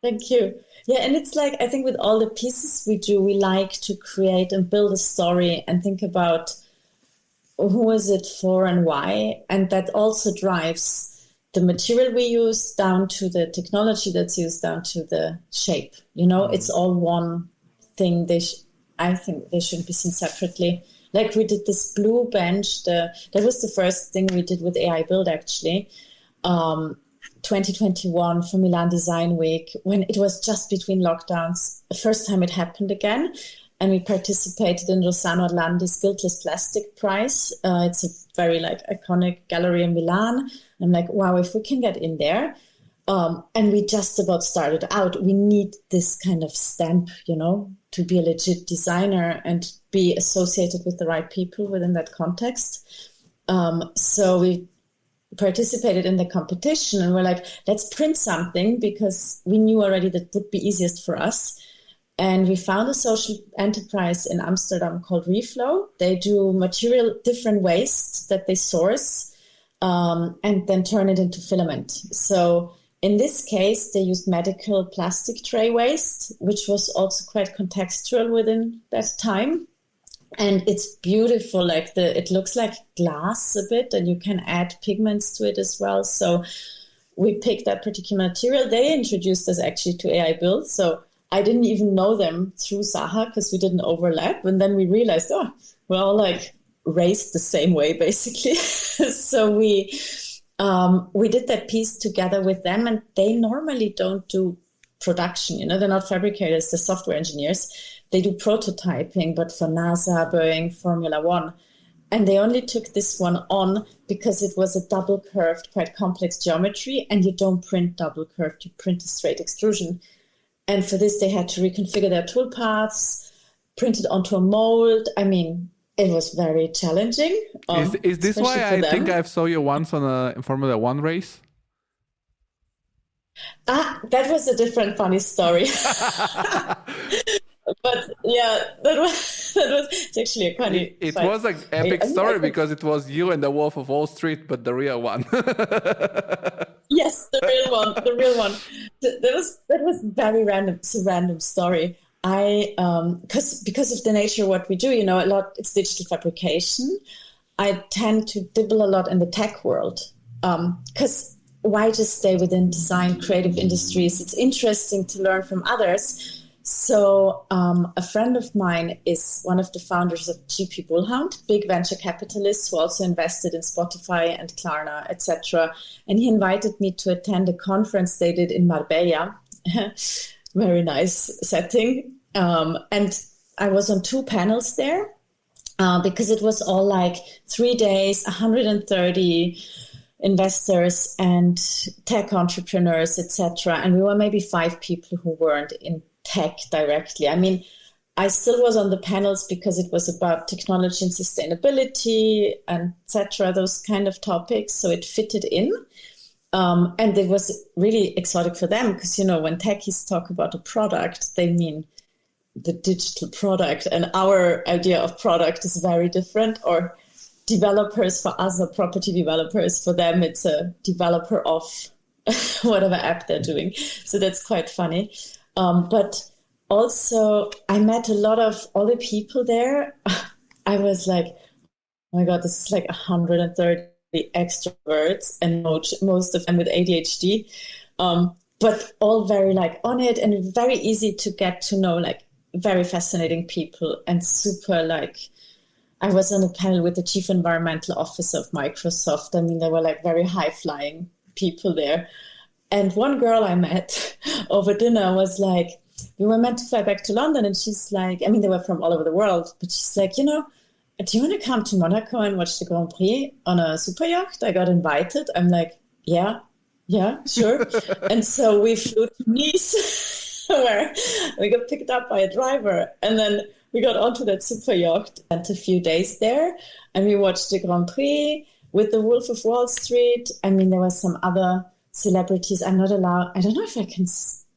S2: Thank you. Yeah, and it's like, I think with all the pieces we do, we like to create and build a story and think about who is it for and why, and that also drives the material we use down to the technology that's used down to the shape. You know, it's all one thing. I think they shouldn't be seen separately. Like we did this blue bench. That was the first thing we did with AI Build, actually. 2021 for Milan Design Week, when it was just between lockdowns. The first time it happened again. And we participated in Rossano Orlandi's Guiltless Plastic Prize. It's a very iconic gallery in Milan. I'm like, wow, if we can get in there. And we just about started out. We need this kind of stamp, you know, to be a legit designer and be associated with the right people within that context. So we participated in the competition and we're like, let's print something, because we knew already that would be easiest for us. And we found a social enterprise in Amsterdam called Reflow. They do different waste that they source and then turn it into filament. So in this case, they used medical plastic tray waste, which was also quite contextual within that time. And it's beautiful. It looks like glass a bit, and you can add pigments to it as well. So we picked that particular material. They introduced us actually to AI Build. So I didn't even know them through Zaha because we didn't overlap. And then we realized, we're all raised the same way, basically. So we did that piece together with them, and they normally don't do production. You know, they're not fabricators, they're software engineers. They do prototyping, but for NASA, Boeing, Formula One. And they only took this one on because it was a double curved, quite complex geometry, and you don't print double curved, you print a straight extrusion. And for this, they had to reconfigure their tool paths, print it onto a mold. I mean, it was very challenging.
S1: Is this why I think I saw you once on a Formula One race?
S2: That was a different funny story. But yeah, that was it's actually a funny.
S1: It was an epic story because it was you and the Wolf of Wall Street, but the real one.
S2: Yes, the real one. That was very random. It's a random story. Because of the nature of what we do, you know, a lot. It's digital fabrication. I tend to dibble a lot in the tech world because why just stay within design, creative industries? It's interesting to learn from others. So a friend of mine is one of the founders of GP Bullhound, big venture capitalist who also invested in Spotify and Klarna, etc. And he invited me to attend a conference they did in Marbella. Very nice setting. And I was on 2 panels there because it was all like 3 days, 130 investors and tech entrepreneurs, etc. And we were maybe 5 people who weren't in tech directly. I mean, I still was on the panels because it was about technology and sustainability and etc. Those kind of topics. So it fitted in. And it was really exotic for them because, you know, when techies talk about a product, they mean the digital product. And our idea of product is very different. Or developers, for us, are property developers. For them, it's a developer of whatever app they're doing. So that's quite funny. But also, I met a lot of other people there. I was like, oh my God, this is like 130 extroverts and most of them with ADHD, but all very like on it and very easy to get to know, like very fascinating people and super like, I was on a panel with the chief environmental officer of Microsoft. I mean, there were like very high flying people there. And one girl I met over dinner was like, we were meant to fly back to London. And she's like, I mean, they were from all over the world. But she's like, you know, do you want to come to Monaco and watch the Grand Prix on a super yacht? I got invited. I'm like, yeah, sure. And so we flew to Nice, where we got picked up by a driver. And then we got onto that super yacht, spent a few days there. And we watched the Grand Prix with the Wolf of Wall Street. I mean, there were some other celebrities. I'm not allowed. I don't know if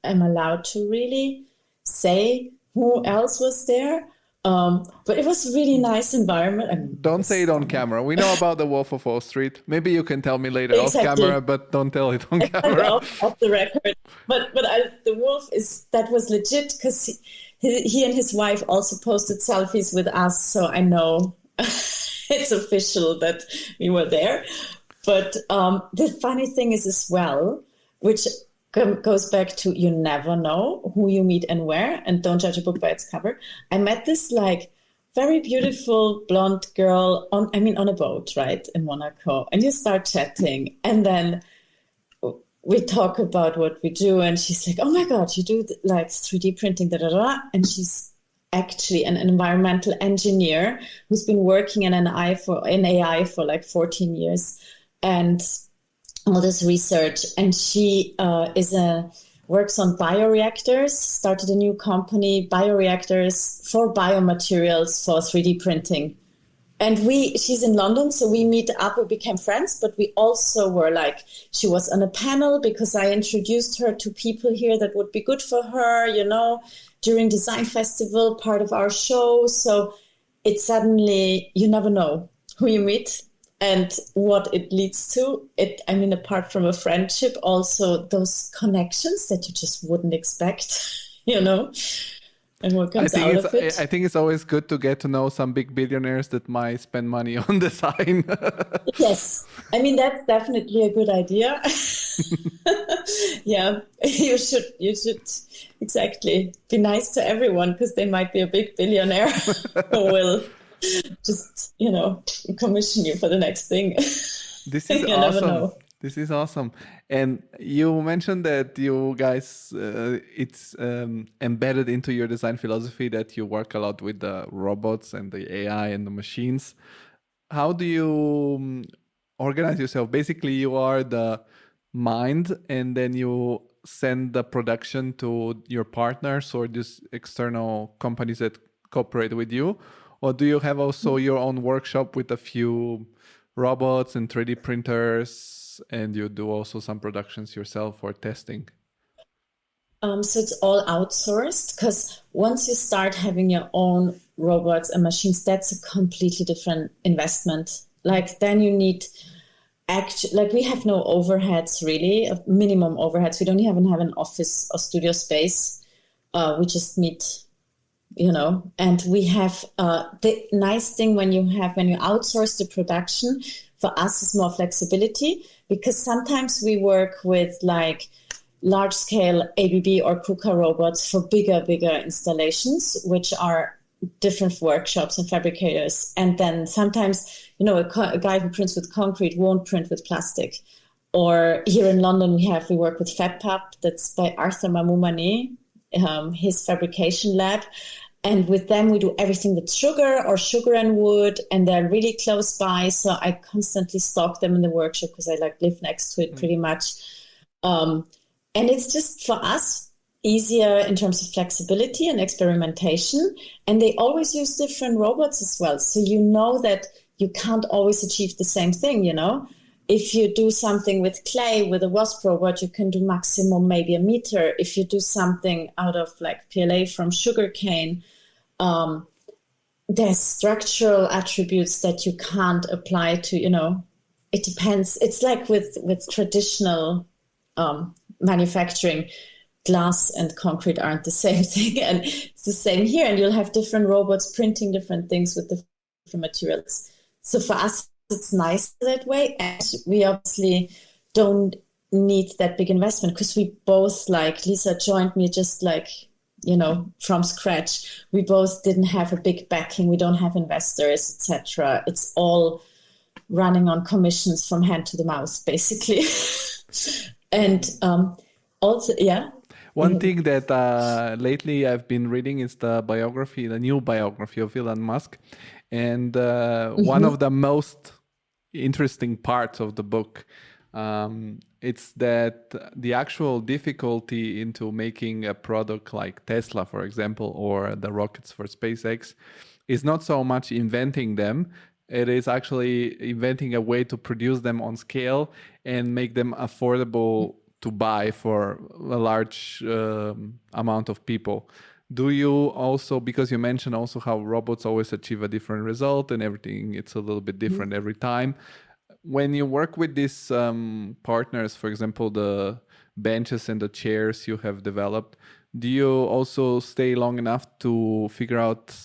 S2: I'm allowed to really say who else was there. But it was a really nice environment. I mean,
S1: don't say it on camera. We know about the Wolf of Wall Street. Maybe you can tell me later off camera, but don't tell it on camera.
S2: Off the record. But the Wolf that was legit because he and his wife also posted selfies with us. So I know it's official that we were there. But the funny thing is as well, which goes back to you never know who you meet and where, and don't judge a book by its cover. I met this like very beautiful blonde girl on a boat, right, in Monaco, and you start chatting, and then we talk about what we do, and she's like, "Oh my God, you do like 3D printing, da da da," and she's actually an environmental engineer who's been working in AI for like 14 years. And all this research, and she works on bioreactors, started a new company, bioreactors for biomaterials for 3D printing. And she's in London, so we meet up, we became friends, but we also were like, she was on a panel because I introduced her to people here that would be good for her, you know, during Design Festival, part of our show. So it suddenly, you never know who you meet and what it leads to. Apart from a friendship, also those connections that you just wouldn't expect, you know, and what comes out of it.
S1: I think it's always good to get to know some big billionaires that might spend money on design.
S2: Yes. I mean, that's definitely a good idea. Yeah, you should exactly be nice to everyone because they might be a big billionaire who will just, commission you for the next thing.
S1: This is
S2: You never
S1: awesome.
S2: know.
S1: This is awesome. And you mentioned that you guys, it's embedded into your design philosophy that you work a lot with the robots and the AI and the machines. How do you organize yourself? Basically, you are the mind, and then you send the production to your partners or these external companies that cooperate with you? Or do you have also your own workshop with a few robots and 3D printers, and you do also some productions yourself for testing?
S2: So it's all outsourced, because once you start having your own robots and machines, that's a completely different investment. Like then you need we have no overheads really, minimum overheads. We don't even have an office or studio space. We just meet, and we have the nice thing when you outsource the production, for us is more flexibility, because sometimes we work with like large scale ABB or KUKA robots for bigger installations, which are different workshops and fabricators. And then sometimes, a guy who prints with concrete won't print with plastic. Or here in London, we work with FabPub, that's by Arthur Mamoumane, his fabrication lab. And with them, we do everything with sugar and wood, and they're really close by. So I constantly stalk them in the workshop because I live next to it pretty much. And it's just for us easier in terms of flexibility and experimentation. And they always use different robots as well. So you know that you can't always achieve the same thing, If you do something with clay, with a wasp robot, you can do maximum maybe a meter. If you do something out of PLA from sugarcane, there's structural attributes that you can't apply to, it depends. It's like with traditional manufacturing, glass and concrete aren't the same thing. And it's the same here. And you'll have different robots printing different things with different materials. So for us, it's nice that way. And we obviously don't need that big investment, because we both, Lisa joined me just from scratch. We both didn't have a big backing. We don't have investors, etc. It's all running on commissions from hand to the mouth, basically. And also, yeah.
S1: One thing that lately I've been reading is the new biography of Elon Musk. And one of the most interesting parts of the book, it's that the actual difficulty into making a product like Tesla, for example, or the rockets for SpaceX, is not so much inventing them. It is actually inventing a way to produce them on scale and make them affordable to buy for a large amount of people. Do you also, because you mentioned also how robots always achieve a different result and everything, it's a little bit different every time. When you work with these partners, for example, the benches and the chairs you have developed, do you also stay long enough to figure out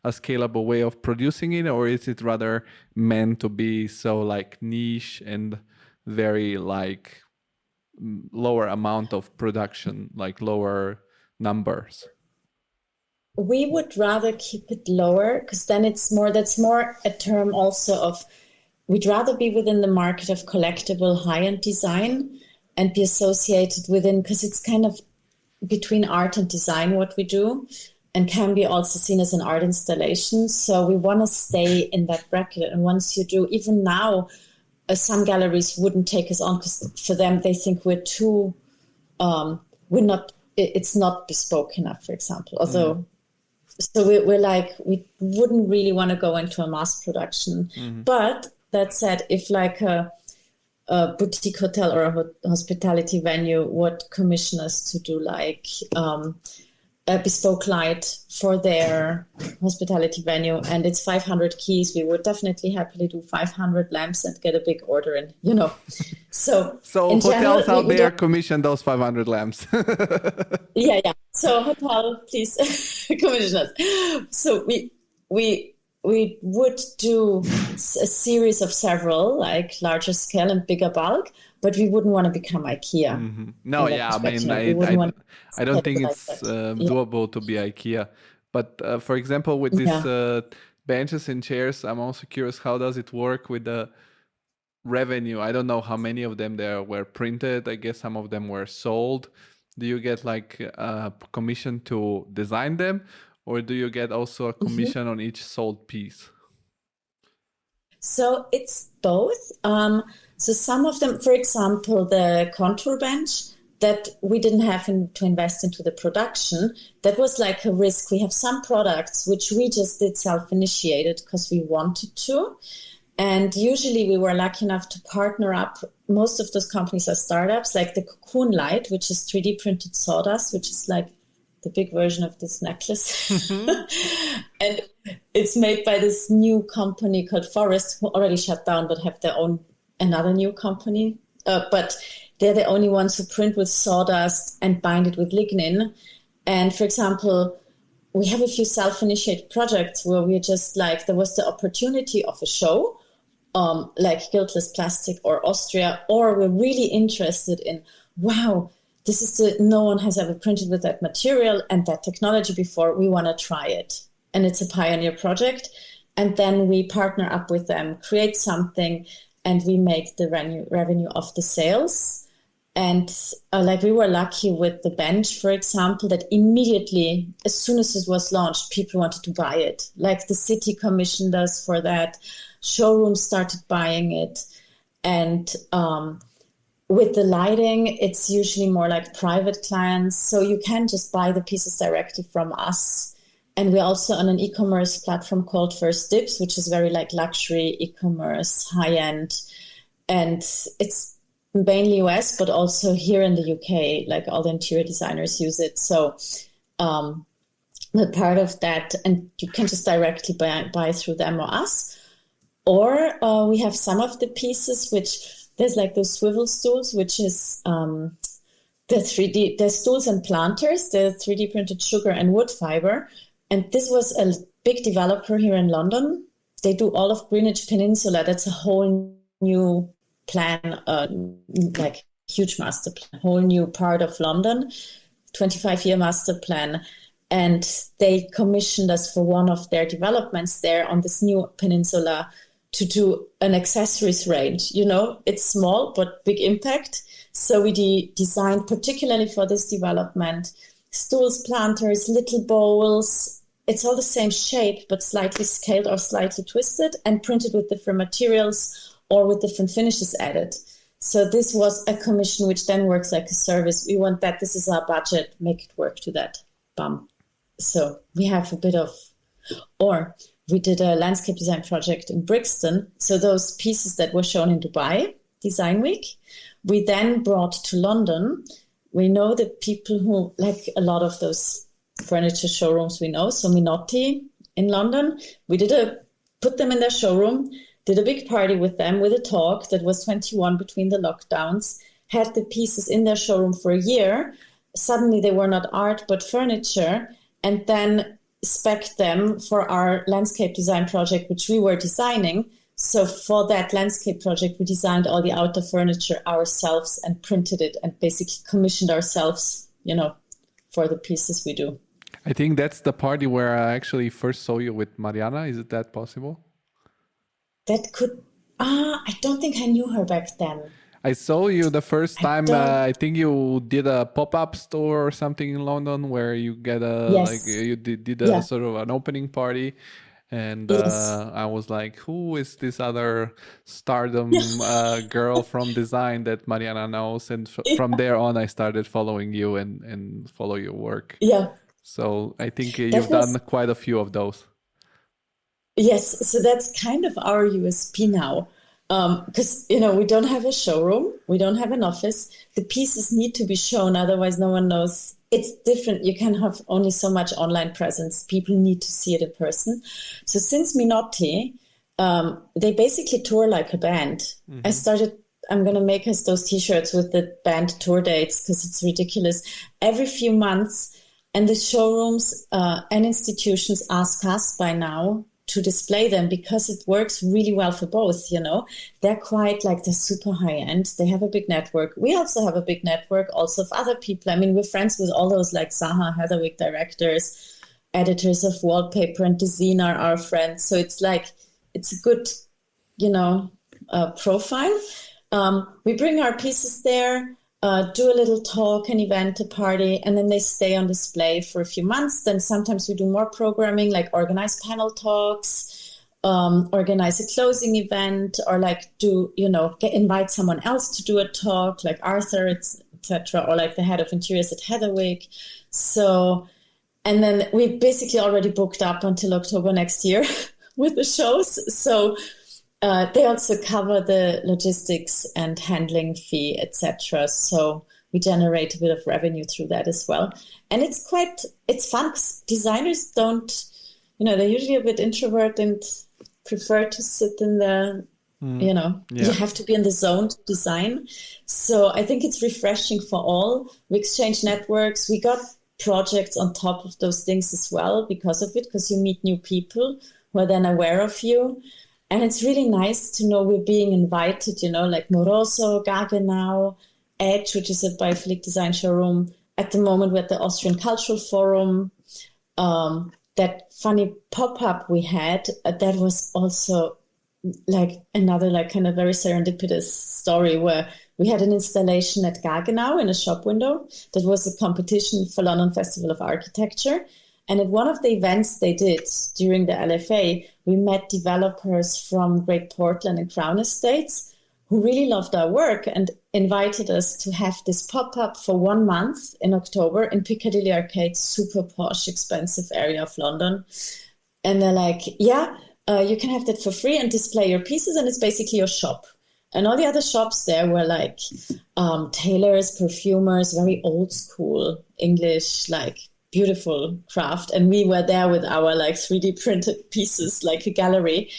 S1: a scalable way of producing it, or is it rather meant to be so niche and very lower amount of production, lower numbers?
S2: We would rather keep it lower, because then that's more a term also of, we'd rather be within the market of collectible high-end design and be associated within, because it's kind of between art and design what we do, and can be also seen as an art installation. So we want to stay in that bracket. And once you do, even now, some galleries wouldn't take us on, because for them, they think we're too, it's not bespoke enough, for example. Although, so we wouldn't really want to go into a mass production. But that said, if a boutique hotel or a hospitality venue would commission us to do a bespoke light for their hospitality venue, and it's 500 keys, we would definitely happily do 500 lamps and get a big order in, So
S1: hotels out there commission those 500 lamps.
S2: Yeah. So hotel, please commission us. So we would do a series of several, larger scale and bigger bulk, but we wouldn't want to become IKEA.
S1: No, yeah, I mean, I don't think it's doable to be IKEA. But for example, with this benches and chairs, I'm also curious, how does it work with the revenue? I don't know how many of them there were printed. I guess some of them were sold. Do you get like a commission to design them, or do you get also a commission on each sold piece?
S2: So it's both. So some of them, for example, the contour bench that we didn't have to invest into the production, that was like a risk. We have some products which we just did self-initiated because we wanted to. And usually we were lucky enough to partner up. Most of those companies are startups, like the Cocoon Light, which is 3D printed sawdust, which is like the big version of this necklace. And it's made by this new company called Forest, who already shut down, but have their own, another new company. But they're the only ones who print with sawdust and bind it with lignin. And for example, we have a few self-initiated projects where we're just like, there was the opportunity of a show, like Guiltless Plastic or Austria, or we're really interested in, wow, this is no one has ever printed with that material and that technology before. We want to try it. And it's a pioneer project. And then we partner up with them, create something, and we make the revenue of the sales. And like we were lucky with the bench, for example, that immediately, as soon as it was launched, people wanted to buy it. Like the city commissioned us for that. Showrooms started buying it. And with the lighting, it's usually more like private clients. So you can just buy the pieces directly from us. And we're also on an e-commerce platform called First Dips, which is very like luxury e-commerce, high-end. And it's mainly US, but also here in the UK, like all the interior designers use it. So the part of that, and you can just directly buy through them or us. Or we have some of the pieces, which there's like those swivel stools, which is the 3D, there's stools and planters, the 3D printed sugar and wood fiber. And this was a big developer here in London. They do all of Greenwich Peninsula. That's a whole new plan, like huge master plan, whole new part of London, 25-year master plan. And they commissioned us for one of their developments there on this new peninsula to do an accessories range. You know, it's small, but big impact. So we designed particularly for this development, stools, planters, little bowls. It's all the same shape, but slightly scaled or slightly twisted and printed with different materials or with different finishes added. So this was a commission, which then works like a service. We want that. This is our budget. Make it work to that. Bum. So we have a bit of, or we did a landscape design project in Brixton. So those pieces that were shown in Dubai Design Week, we then brought to London. We know that people who like a lot of those furniture showrooms we know. So Minotti in London, we put them in their showroom, did a big party with them with a talk that was 21 between the lockdowns, had the pieces in their showroom for a year. Suddenly they were not art, but furniture, and then spec'd them for our landscape design project, which we were designing. So for that landscape project, we designed all the outdoor furniture ourselves and printed it and basically commissioned ourselves, you know, for the pieces we do.
S1: I think that's the party where I actually first saw you with Mariana. Is it that possible?
S2: That could, I don't think I knew her back then.
S1: I saw you the first time. I think you did a pop-up store or something in London where you get like you did a sort of an opening party, and I was like, "Who is this other stardom girl from design that Mariana knows?" And from there on, I started following you and follow your work.
S2: Yeah.
S1: So I think you've done quite a few of those.
S2: Yes. So that's kind of our USP now. Because, you know, we don't have a showroom, we don't have an office. The pieces need to be shown, otherwise no one knows. It's different. You can have only so much online presence. People need to see it in person. So since Minotti, they basically tour like a band. Mm-hmm. I'm going to make us those T-shirts with the band tour dates because it's ridiculous. Every few months, and the showrooms and institutions ask us by now to display them because it works really well for both, you know. They're quite like, they're super high end. They have a big network. We also have a big network also of other people. I mean, we're friends with all those like Zaha Hadid directors. editors of Wallpaper and Design are our friends. So it's like, it's a good, profile. We bring our pieces there, do a little talk, an event, a party, and then they stay on display for a few months. Then sometimes we do more programming, like organize panel talks, organize a closing event, or like invite someone else to do a talk, like Arthur, etc., or like the head of interiors at Heatherwick. So, and then we basically already booked up until October next year with the shows. So they also cover the logistics and handling fee, etc. So we generate a bit of revenue through that as well. And it's fun because designers don't, they're usually a bit introvert and prefer to sit in the, you have to be in the zone to design. So I think it's refreshing for all. We exchange networks. We got projects on top of those things as well because of it, because you meet new people who are then aware of you. And it's really nice to know we're being invited, like Moroso, Gaggenau, Edge, which is a biophilic design showroom. At the moment, we're at the Austrian Cultural Forum. That funny pop-up we had, that was also like another kind of very serendipitous story where we had an installation at Gaggenau in a shop window that was a competition for London Festival of Architecture. And at one of the events they did during the LFA, we met developers from Great Portland and Crown Estates who really loved our work and invited us to have this pop-up for 1 month in October in Piccadilly Arcade, super posh, expensive area of London. And they're like, you can have that for free and display your pieces, and it's basically your shop. And all the other shops there were like tailors, perfumers, very old school English, like beautiful craft. And we were there with our 3D printed pieces, like a gallery.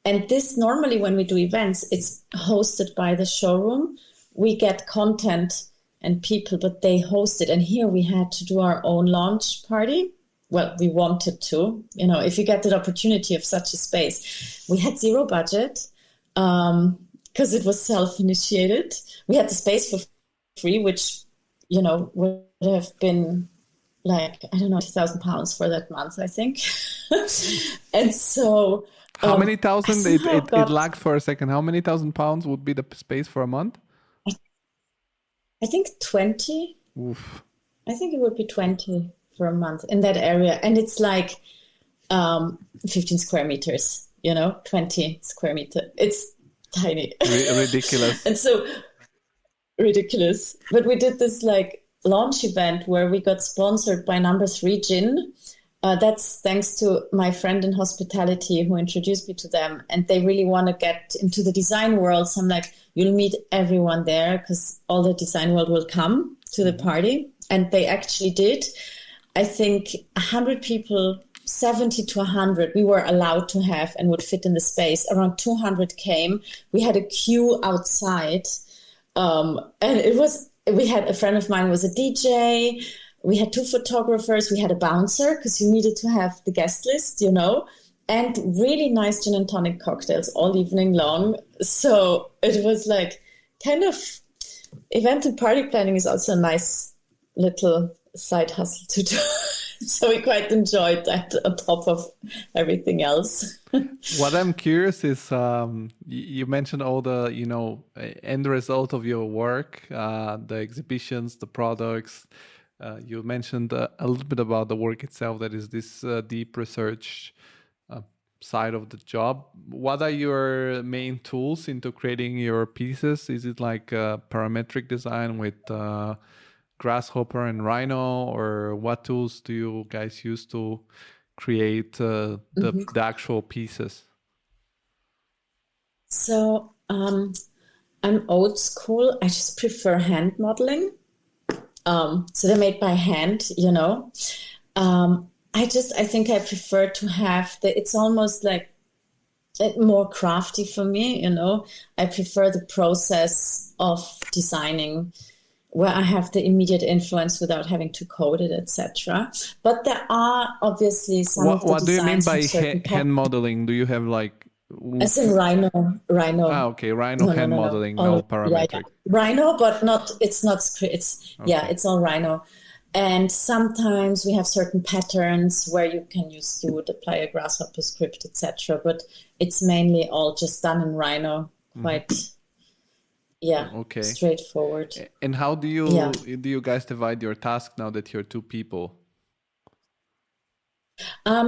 S2: And this normally when we do events, it's hosted by the showroom. We get content and people, but they host it. And here we had to do our own launch party. Well, we wanted to, if you get the opportunity of such a space. We had zero budget because it was self-initiated. We had the space for free, which, would have been £2,000 for that month, I think. And so...
S1: How many thousand? It lagged for a second. How many £1,000 would be the space for a month?
S2: I think 20.
S1: Oof.
S2: I think it would be 20 for a month in that area. And it's 15 square meters, 20 square meter. It's tiny.
S1: Ridiculous.
S2: And so ridiculous. But we did this launch event where we got sponsored by Number 3 Gin. That's thanks to my friend in hospitality who introduced me to them. And they really want to get into the design world. So I'm like, you'll meet everyone there because all the design world will come to the party. And they actually did. I think 100 people, 70 to 100, we were allowed to have and would fit in the space. Around 200 came. We had a queue outside. And we had a friend of mine was a DJ. We had 2 photographers. We had a bouncer because you needed to have the guest list, and really nice gin and tonic cocktails all evening long. So it was kind of event and party planning is also a nice little side hustle to do. So we quite enjoyed that on top of everything else.
S1: What I'm curious is, you mentioned all the, end result of your work, the exhibitions, the products. You mentioned a little bit about the work itself, that is this deep research side of the job. What are your main tools into creating your pieces? Is it parametric design with Grasshopper and Rhino, or what tools do you guys use to create the actual pieces?
S2: So I'm old school. I just prefer hand modeling. So they're made by hand, I think I prefer to have it's almost more crafty for me, I prefer the process of designing where I have the immediate influence without having to code it, etc. But there are obviously some of the
S1: What do you mean by hand modeling? Do you have
S2: as in Rhino?
S1: Okay, Rhino hand modeling, no parametric.
S2: Yeah. Rhino, but not. It's not. It's
S1: okay.
S2: It's all Rhino, And sometimes we have certain patterns where you would apply a grasshopper script, etc. But it's mainly all just done in Rhino, quite,
S1: Okay.
S2: straightforward.
S1: And how do you guys divide your task now that you're two people?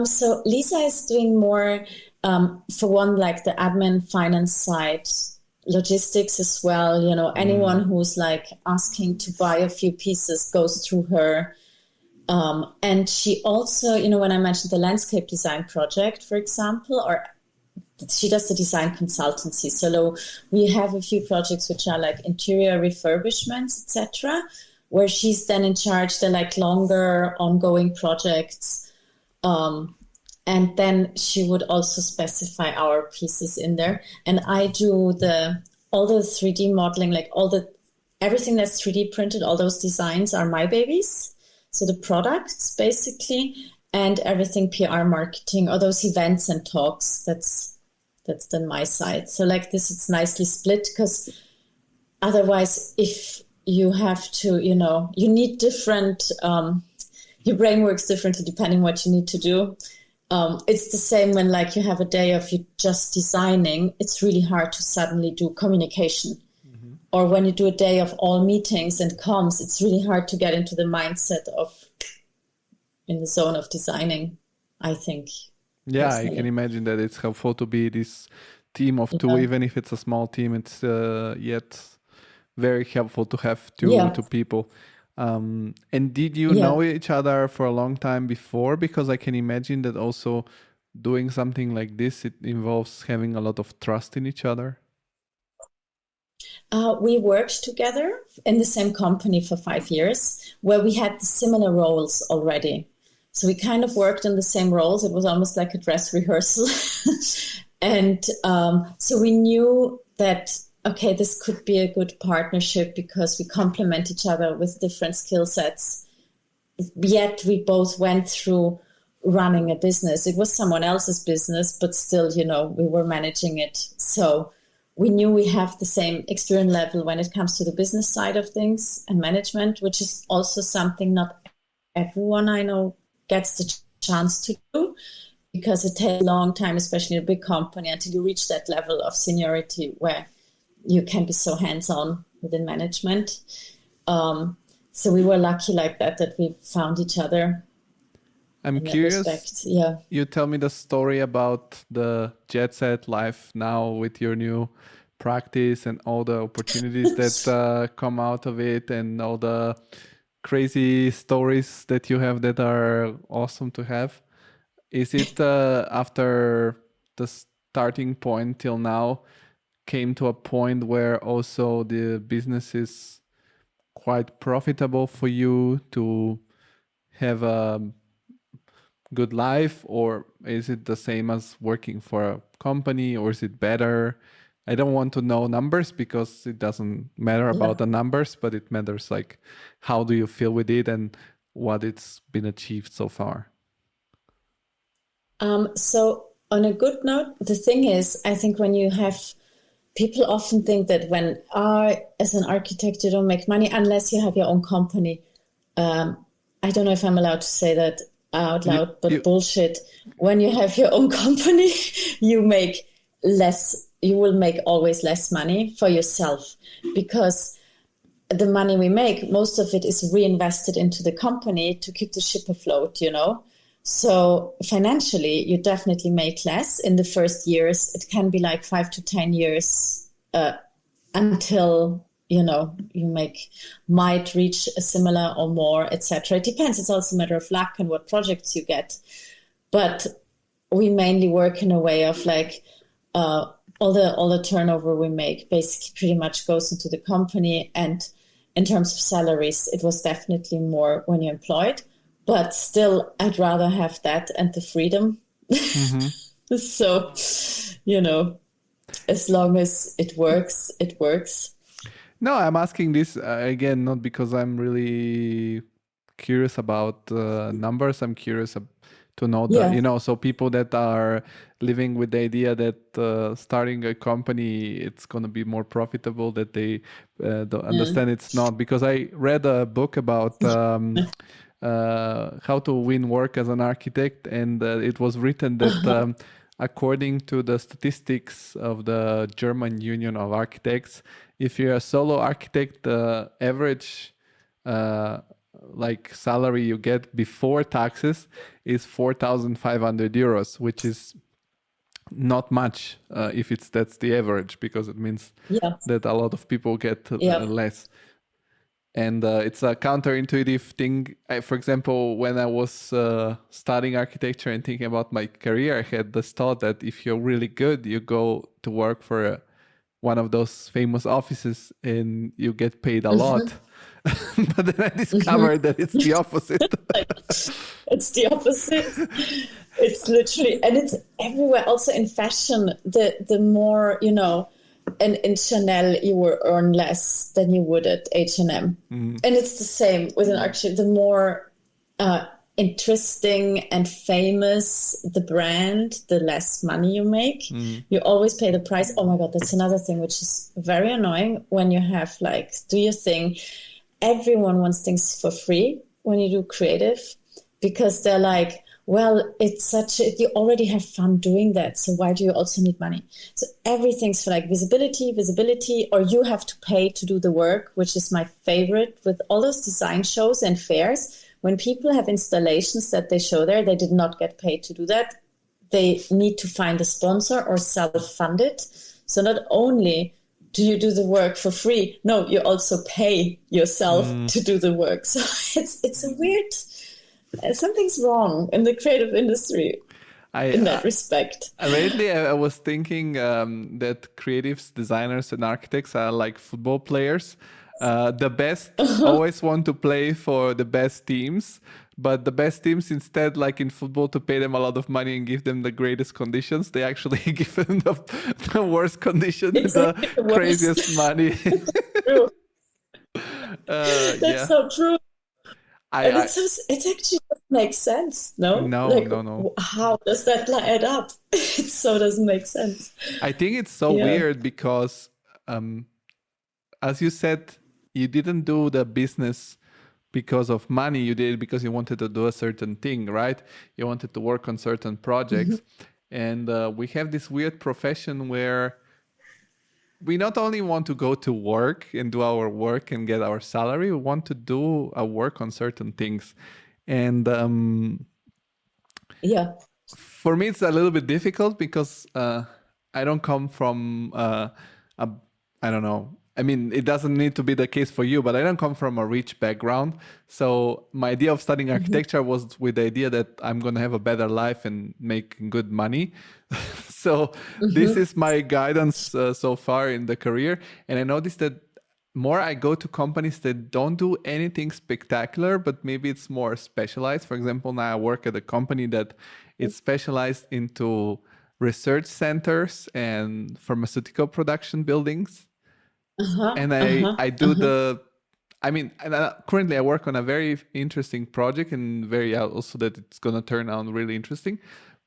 S2: So Lisa is doing more, for one, like the admin finance side, logistics as well. You know, anyone who's like asking to buy a few pieces goes through her. And she also, you know, when I mentioned the landscape design project, for example, or she does the design consultancy. So we have a few projects which are like interior refurbishments, etc., where she's then in charge. They're like longer ongoing projects. And then she would also specify our pieces in there. And I do all the 3D modeling, like everything that's 3D printed, all those designs are my babies. So the products basically, and everything PR marketing, all those events and talks, that's then my side. So like this, it's nicely split, because otherwise if you have to, you know, you need different, your brain works differently depending what you need to do. It's the same when like you have a day of you just designing. It's really hard to suddenly do communication. Or when you do a day of all meetings and comms, it's really hard to get into the mindset in the zone of designing, I think.
S1: Yeah,
S2: personally.
S1: I can imagine that it's helpful to be this team of two, even if it's a small team. It's yet very helpful to have two people. And did you know each other for a long time before? Because I can imagine that also doing something like this, it involves having a lot of trust in each other.
S2: We worked together in the same company for 5 years, where we had similar roles already. So we kind of worked in the same roles. It was almost like a dress rehearsal. And so we knew that, okay, this could be a good partnership because we complement each other with different skill sets. Yet we both went through running a business. It was someone else's business, but still, you know, we were managing it. So we knew we have the same experience level when it comes to the business side of things and management, which is also something not everyone I know gets the chance to do, because it takes a long time, especially in a big company, until you reach that level of seniority where you can be so hands-on within management. So we were lucky like that we found each other.
S1: I'm curious. You tell me the story about the jet set life now with your new practice and all the opportunities that come out of it, and all the crazy stories that you have that are awesome to have. Is it after the starting point till now came to a point where also the business is quite profitable for you to have a good life, or is it the same as working for a company, or is it better? I don't want to know numbers because it doesn't matter about the numbers, but it matters like how do you feel with it and what it's been achieved so far.
S2: So on a good note, the thing is, I think when you have, people often think that when as an architect, you don't make money unless you have your own company. I don't know if I'm allowed to say that out loud, but bullshit. When you have your own company, you make less. You will make always less money for yourself, because the money we make, most of it is reinvested into the company to keep the ship afloat, you know. So financially, you definitely make less in the first years. It can be like 5 to 10 years until, you know, you might reach a similar or more, etc. It depends. It's also a matter of luck and what projects you get. But we mainly work in a way of like all the turnover we make basically pretty much goes into the company. And in terms of salaries, it was definitely more when you're employed. But still, I'd rather have that and the freedom. Mm-hmm. So, you know, as long as it works, it works.
S1: No, I'm asking this again, not because I'm really curious about numbers. I'm curious to know that, you know, so people that are living with the idea that starting a company, it's going to be more profitable, that they don't understand it's not. Because I read a book about how to win work as an architect, and it was written that according to the statistics of the German Union of Architects, if you're a solo architect, the average like salary you get before taxes is 4,500 euros, which is not much if that's the average, because it means that a lot of people get less. And it's a counterintuitive thing. For example, when I was studying architecture and thinking about my career, I had this thought that if you're really good, you go to work for one of those famous offices and you get paid a lot. But then I discovered that it's the opposite.
S2: It's the opposite. It's literally, and it's everywhere. Also in fashion, the more, you know, and in Chanel, you will earn less than you would at H&M. And it's the same with an architect. The more interesting and famous the brand, the less money you make. You always pay the price. Oh my God, that's another thing which is very annoying when you have like, do your thing. Everyone wants things for free when you do creative, because they're like, well, you already have fun doing that, so why do you also need money? So everything's for like visibility, or you have to pay to do the work, which is my favorite with all those design shows and fairs. When people have installations that they show there, they did not get paid to do that. They need to find a sponsor or self-fund it. So not only do you do the work for free, no, you also pay yourself to do the work. So it's a weird... Something's wrong in the creative industry in that respect.
S1: Lately, I was thinking that creatives, designers, and architects are like football players. The best always want to play for the best teams, but the best teams instead, like in football, to pay them a lot of money and give them the greatest conditions, they actually give them the worst conditions, exactly, the craziest money.
S2: True. That's so true. It actually doesn't make sense, no?
S1: No.
S2: How does that add up? It so doesn't make sense.
S1: I think it's so weird because, as you said, you didn't do the business because of money. You did it because you wanted to do a certain thing, right? You wanted to work on certain projects. And we have this weird profession where we not only want to go to work and do our work and get our salary, we want to do our work on certain things. And for me, it's a little bit difficult because I don't come from, I don't know. I mean, it doesn't need to be the case for you, but I don't come from a rich background. So my idea of studying architecture was with the idea that I'm going to have a better life and make good money. So this is my guidance so far in the career. And I noticed that more I go to companies that don't do anything spectacular, but maybe it's more specialized. For example, now I work at a company that is specialized into research centers and pharmaceutical production buildings. And I do currently I work on a very interesting project, and also that it's going to turn out really interesting.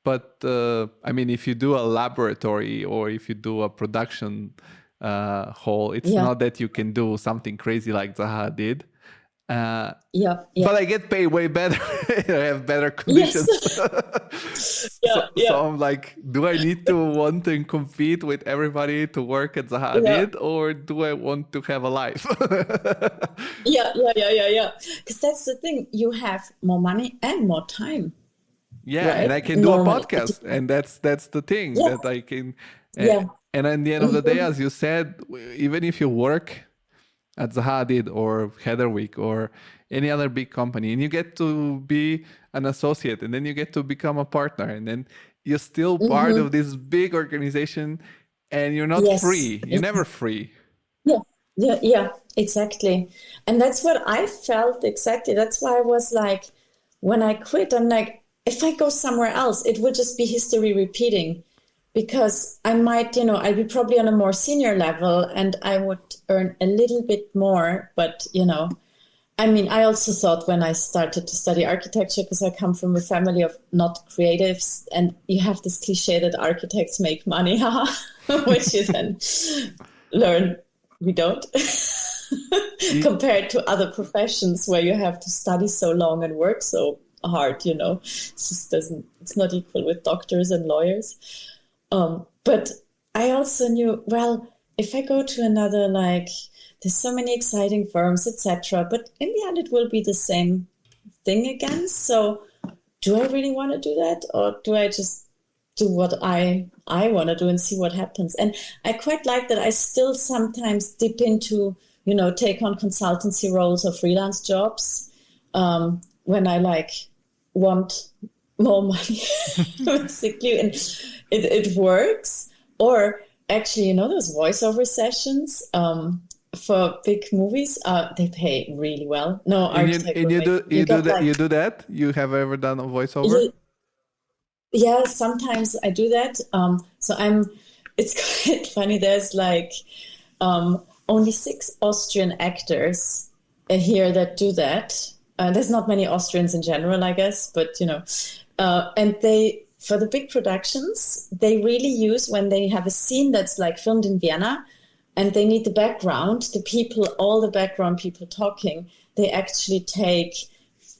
S1: But if you do a laboratory or if you do a production hall, it's not that you can do something crazy like Zaha did. But I get paid way better. I have better conditions. So I'm like, do I need to want to compete with everybody to work at Zaha Hadid, or do I want to have a life?
S2: Because that's the thing. You have more money and more time.
S1: Yeah, right? And I can do a podcast, and that's the thing that I can. And at the end of the day, as you said, even if you work at Zaha Hadid or Heatherwick or any other big company, and you get to be an associate, and then you get to become a partner, and then you're still part of this big organization, and you're not free. You're never free.
S2: Yeah, exactly. And that's what I felt exactly. That's why I was like, when I quit, I'm like, if I go somewhere else, it would just be history repeating. Because I might, I'd be probably on a more senior level and I would earn a little bit more. But, I also thought when I started to study architecture, because I come from a family of not creatives, and you have this cliche that architects make money, which you then learn we don't. compared to other professions where you have to study so long and work so hard, it's not equal with doctors and lawyers. But I also knew, well, if I go to another, there's so many exciting firms, etc. But in the end, it will be the same thing again. So do I really want to do that? Or do I just do what I want to do and see what happens? And I quite like that I still sometimes dip into, take on consultancy roles or freelance jobs when I want more money, basically. And it works. Or actually, those voiceover sessions for big movies, they pay really well. No, architect.
S1: And you do that? You have ever done a voiceover?
S2: Yeah, sometimes I do that. It's quite funny. There's only 6 Austrian actors here that do that. There's not many Austrians in general, I guess, but and they, for the big productions, they really use, when they have a scene that's filmed in Vienna and they need the background, all the background people talking, they actually take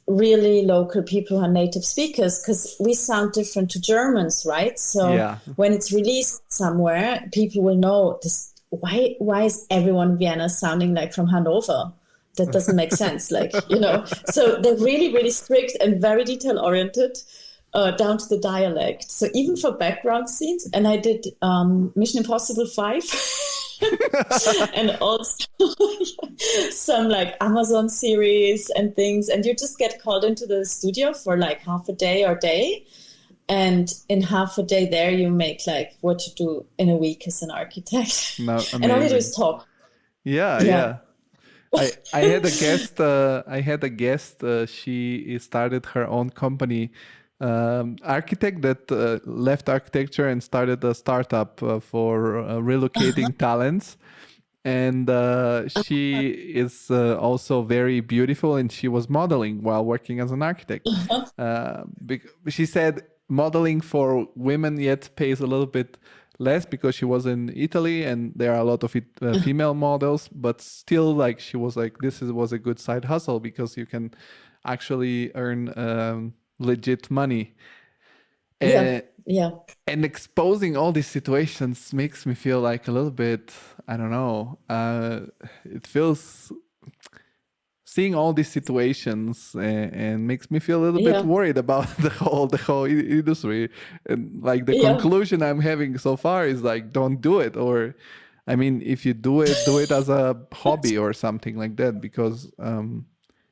S2: really local people who are native speakers, because we sound different to Germans, right? So when it's released somewhere, people will know this. Why is everyone in Vienna sounding like from Hanover? That doesn't make sense. So they're really, really strict and very detail oriented, down to the dialect. So even for background scenes, and I did Mission Impossible 5 and also some Amazon series and things. And you just get called into the studio for half a day or day. And in half a day there, you make what you do in a week as an architect. And all you do is talk.
S1: Yeah. I had a guest. She started her own company, architect that left architecture and started a startup for relocating talents. And she is also very beautiful, and she was modeling while working as an architect. She said modeling for women yet pays a little bit less because she was in Italy and there are a lot of female models, but still she was this was a good side hustle because you can actually earn legit money. And exposing all these situations makes me feel a little bit, I don't know, it feels, seeing all these situations and makes me feel a little bit worried about the whole industry. And the conclusion I'm having so far is don't do it. Or, I mean, if you do it as a hobby or something like that, because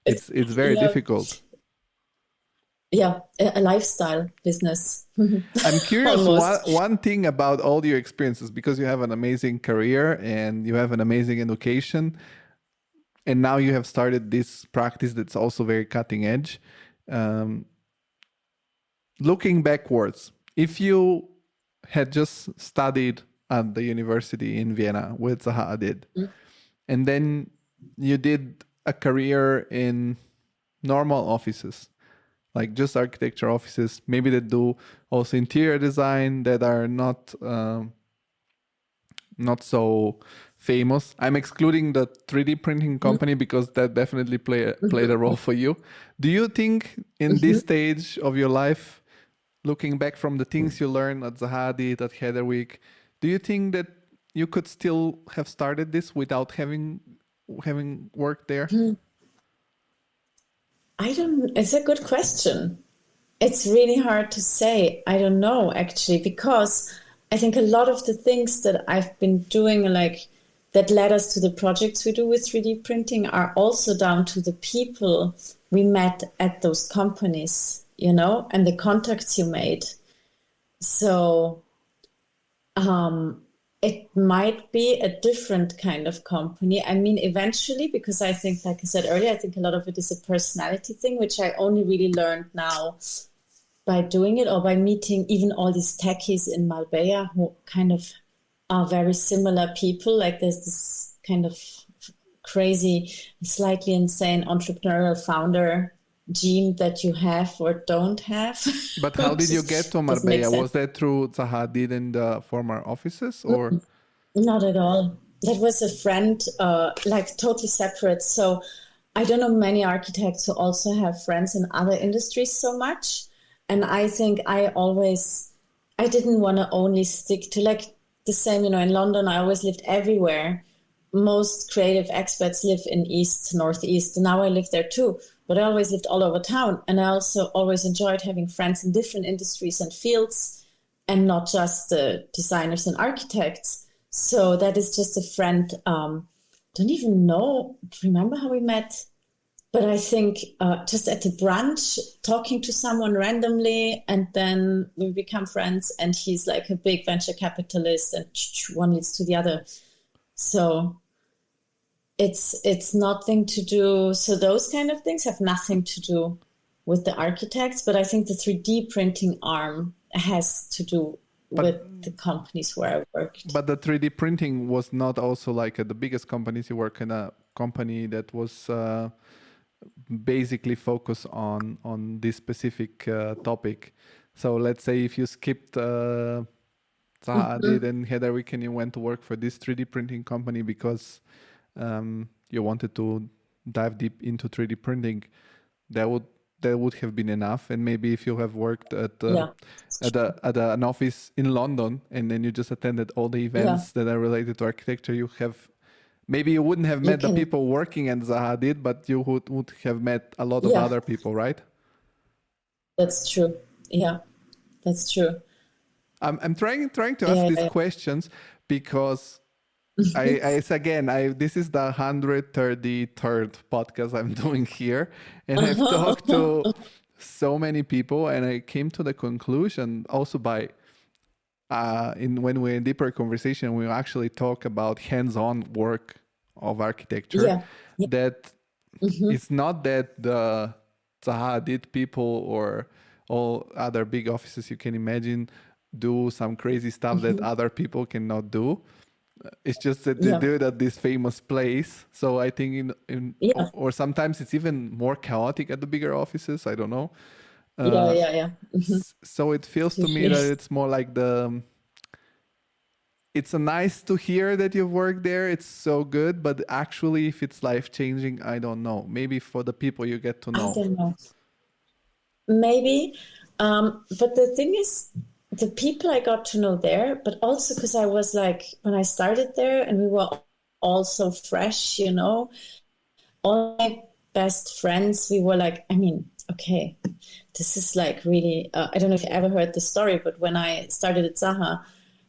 S1: it's very difficult.
S2: Yeah, a lifestyle business.
S1: I'm curious one thing about all your experiences, because you have an amazing career and you have an amazing education. And now you have started this practice that's also very cutting edge. Looking backwards, if you had just studied at the university in Vienna with Zaha Hadid, and then you did a career in normal offices, just architecture offices, maybe that do also interior design, that are not so famous. I'm excluding the 3D printing company because that definitely played a role for you. Do you think in this stage of your life, looking back from the things you learned at Zaha Hadid, at Heatherwick, do you think that you could still have started this without having worked there?
S2: It's a good question. It's really hard to say. I don't know, actually, because I think a lot of the things that I've been doing, that led us to the projects we do with 3D printing, are also down to the people we met at those companies, and the contacts you made. So it might be a different kind of company. I mean, eventually, because I think, like I said earlier, I think a lot of it is a personality thing, which I only really learned now by doing it, or by meeting even all these techies in Marbella who kind of are very similar people. There's this kind of crazy, slightly insane entrepreneurial founder gene that you have or don't have.
S1: But how did you get to Marbella? Was that through Zaha Hadid and the former offices, or?
S2: Not at all. that was a friend, like totally separate. So I don't know many architects who also have friends in other industries so much. And I think I didn't want to only stick to like the same, in London, I always lived everywhere. Most creative experts live in East, Northeast. And now I live there too, but I always lived all over town. And I also always enjoyed having friends in different industries and fields and not just the designers and architects. So that is just a friend. Don't even remember how we met, but I think just at the brunch, talking to someone randomly, and then we become friends. And he's like a big venture capitalist, and one leads to the other. So it's nothing to do. So those kind of things have nothing to do with the architects, but I think the 3D printing arm has to do with the companies where I worked.
S1: But the 3D printing was not also like at the biggest companies. You work in a company that was basically focused on this specific topic. So let's say if you skipped Zaha Hadid and Heatherwick and you went to work for this 3D printing company because you wanted to dive deep into 3D printing, that would have been enough. And maybe if you have worked at an office in London and then you just attended all the events that are related to architecture, you wouldn't have met the people working at Zaha Hadid, but you would have met a lot of other people, right?
S2: That's true. Yeah, that's true.
S1: I'm trying to ask these questions because this is the 133rd podcast I'm doing here, and I've talked to so many people, and I came to the conclusion also by when we're in deeper conversation, we actually talk about hands-on work of architecture. That it's not that the Zaha Hadid people or all other big offices you can imagine do some crazy stuff that other people cannot do. It's just that they do it at this famous place. So I think or sometimes it's even more chaotic at the bigger offices. I don't know. So it feels to me that it's more like it's nice to hear that you've worked there. It's so good, but actually if it's life-changing, I don't know. Maybe for the people you get to know.
S2: I don't know. Maybe. But the thing is, the people I got to know there, but also because I was like, when I started there and we were all so fresh, all my best friends, we were like, okay, this is like really, I don't know if you ever heard the story, but when I started at Zaha,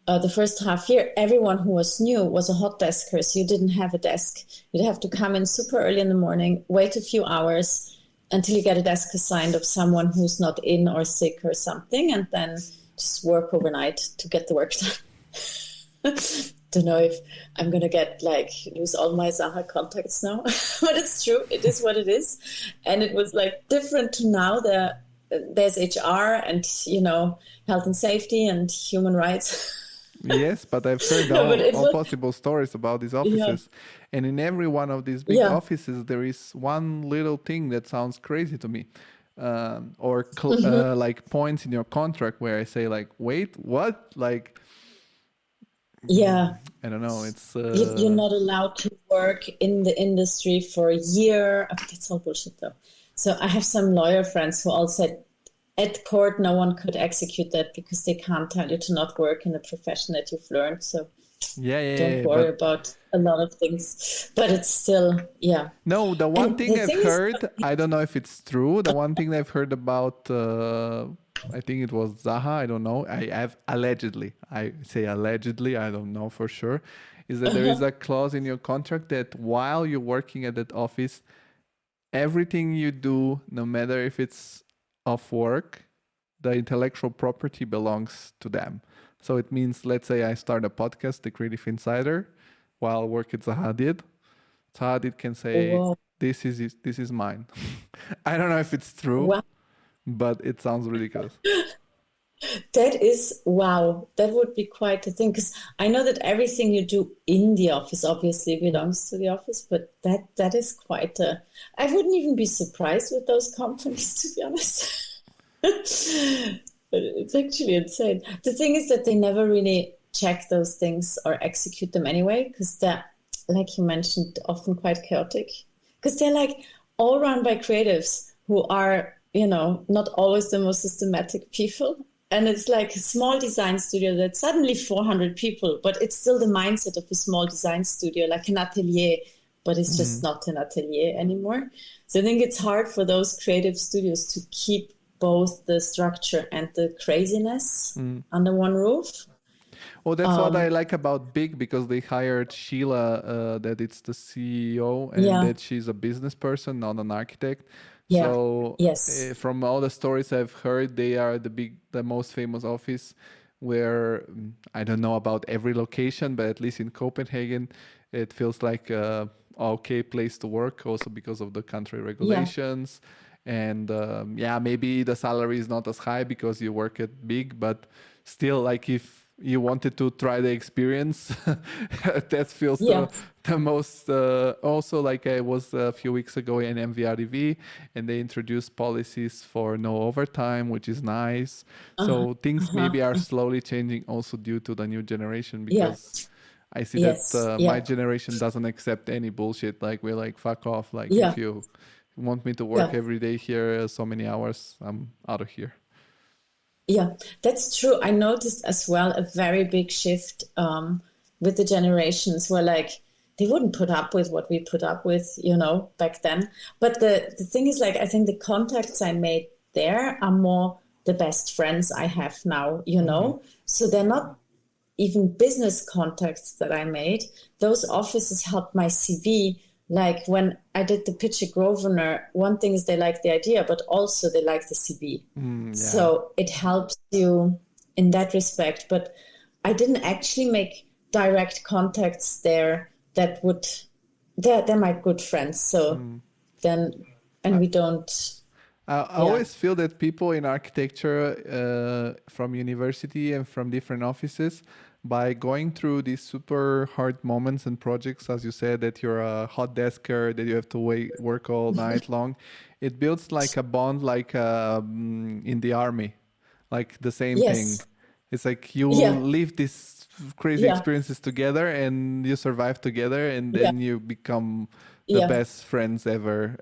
S2: the first half year, everyone who was new was a hot desker. So you didn't have a desk. You'd have to come in super early in the morning, wait a few hours until you get a desk assigned of someone who's not in or sick or something, and then just work overnight to get the work done. Don't know if I'm going to lose all my Zaha contacts now, but it's true. It is what it is. And it was like different to now. There's HR and, health and safety and human rights.
S1: Yes, but I've heard all possible stories about these offices. And in every one of these big offices, there is one little thing that sounds crazy to me. Like points in your contract where I say like, wait, what? Like, I don't know. It's
S2: you're not allowed to work in the industry for a year. Oh, that's all bullshit though. So I have some lawyer friends who all said at court, no one could execute that because they can't tell you to not work in a profession that you've learned. So don't worry about a lot of things, but it's still,
S1: No, the one thing I've heard, I don't know if it's true. The one thing I've heard about, I think it was Zaha, I don't know. I say allegedly, I don't know for sure, is that there is a clause in your contract that while you're working at that office, everything you do, no matter if it's off work, the intellectual property belongs to them. So it means, let's say I start a podcast, The Creative Insider, while I work at Zaha Hadid. Zaha Hadid can say, this is mine. I don't know if it's true, but it sounds ridiculous.
S2: That is, wow, that would be quite a thing. Because I know that everything you do in the office obviously belongs to the office, but that is quite I wouldn't even be surprised with those companies, to be honest. But it's actually insane. The thing is that they never really check those things or execute them anyway, because they're, like you mentioned, often quite chaotic, because they're like all run by creatives who are, not always the most systematic people. And it's like a small design studio that's suddenly 400 people, but it's still the mindset of a small design studio, like an atelier, but it's just not an atelier anymore. So I think it's hard for those creative studios to keep both the structure and the craziness under one roof.
S1: Well, that's what I like about Big, because they hired Sheila, that it's the CEO, and that she's a business person, not an architect.
S2: Yeah.
S1: So
S2: Yes.
S1: from all the stories I've heard, they are the most famous office where, I don't know about every location, but at least in Copenhagen, it feels like a okay place to work, also because of the country regulations. And maybe the salary is not as high because you work at Big, but still, like, if you wanted to try the experience, that feels the most. Also, like, I was a few weeks ago in MVRDV, and they introduced policies for no overtime, which is nice. So things maybe are slowly changing also due to the new generation, because I see that my generation doesn't accept any bullshit. Like, we're like, fuck off. Like, if you want me to work every day here so many hours, I'm out of here.
S2: Yeah, that's true. I noticed as well a very big shift with the generations where, like, they wouldn't put up with what we put up with, back then. But the thing is, like, I think the contacts I made there are more the best friends I have now, So they're not even business contacts that I made. Those offices helped my CV. Like, when I did the pitch at Grosvenor, one thing is they like the idea, but also they like the CV. So it helps you in that respect. But I didn't actually make direct contacts there that would, they're my good friends. So we don't.
S1: I always feel that people in architecture from university and from different offices, by going through these super hard moments and projects, as you said, that you're a hot desker, that you have to work all night long, it builds like a bond, like in the army, like the same thing. It's like you live these crazy experiences together, and you survive together, and then you become the best friends ever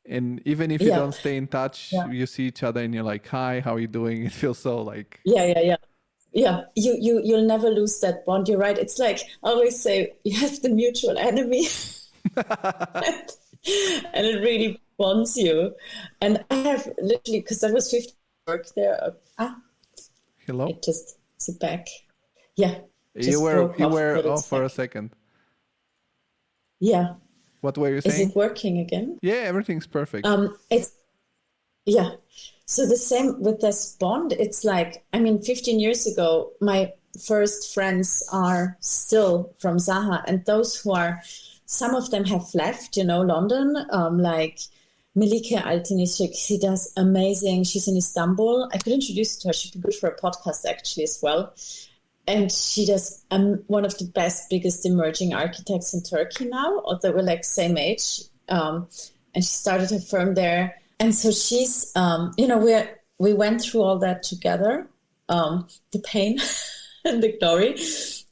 S1: And even if you don't stay in touch, you see each other and you're like, hi, how are you doing? It feels so like...
S2: Yeah, you'll never lose that bond. You're right. It's like, I always say, you have the mutual enemy. And it really bonds you. And I have literally, because I was 50 work there.
S1: Hello?
S2: It just, it's back. Yeah.
S1: You were off for a second.
S2: Yeah.
S1: What were you saying?
S2: Is it working again?
S1: Yeah, everything's perfect.
S2: So the same with this bond. It's like, 15 years ago, my first friends are still from Zaha, and those who are, some of them have left, London, like Melike Altinishik. She does amazing. She's in Istanbul. I could introduce you to her. She'd be good for a podcast actually as well. And she does one of the best, biggest emerging architects in Turkey now, or they were like same age. And she started her firm there. And so she's, we went through all that together, the pain and the glory.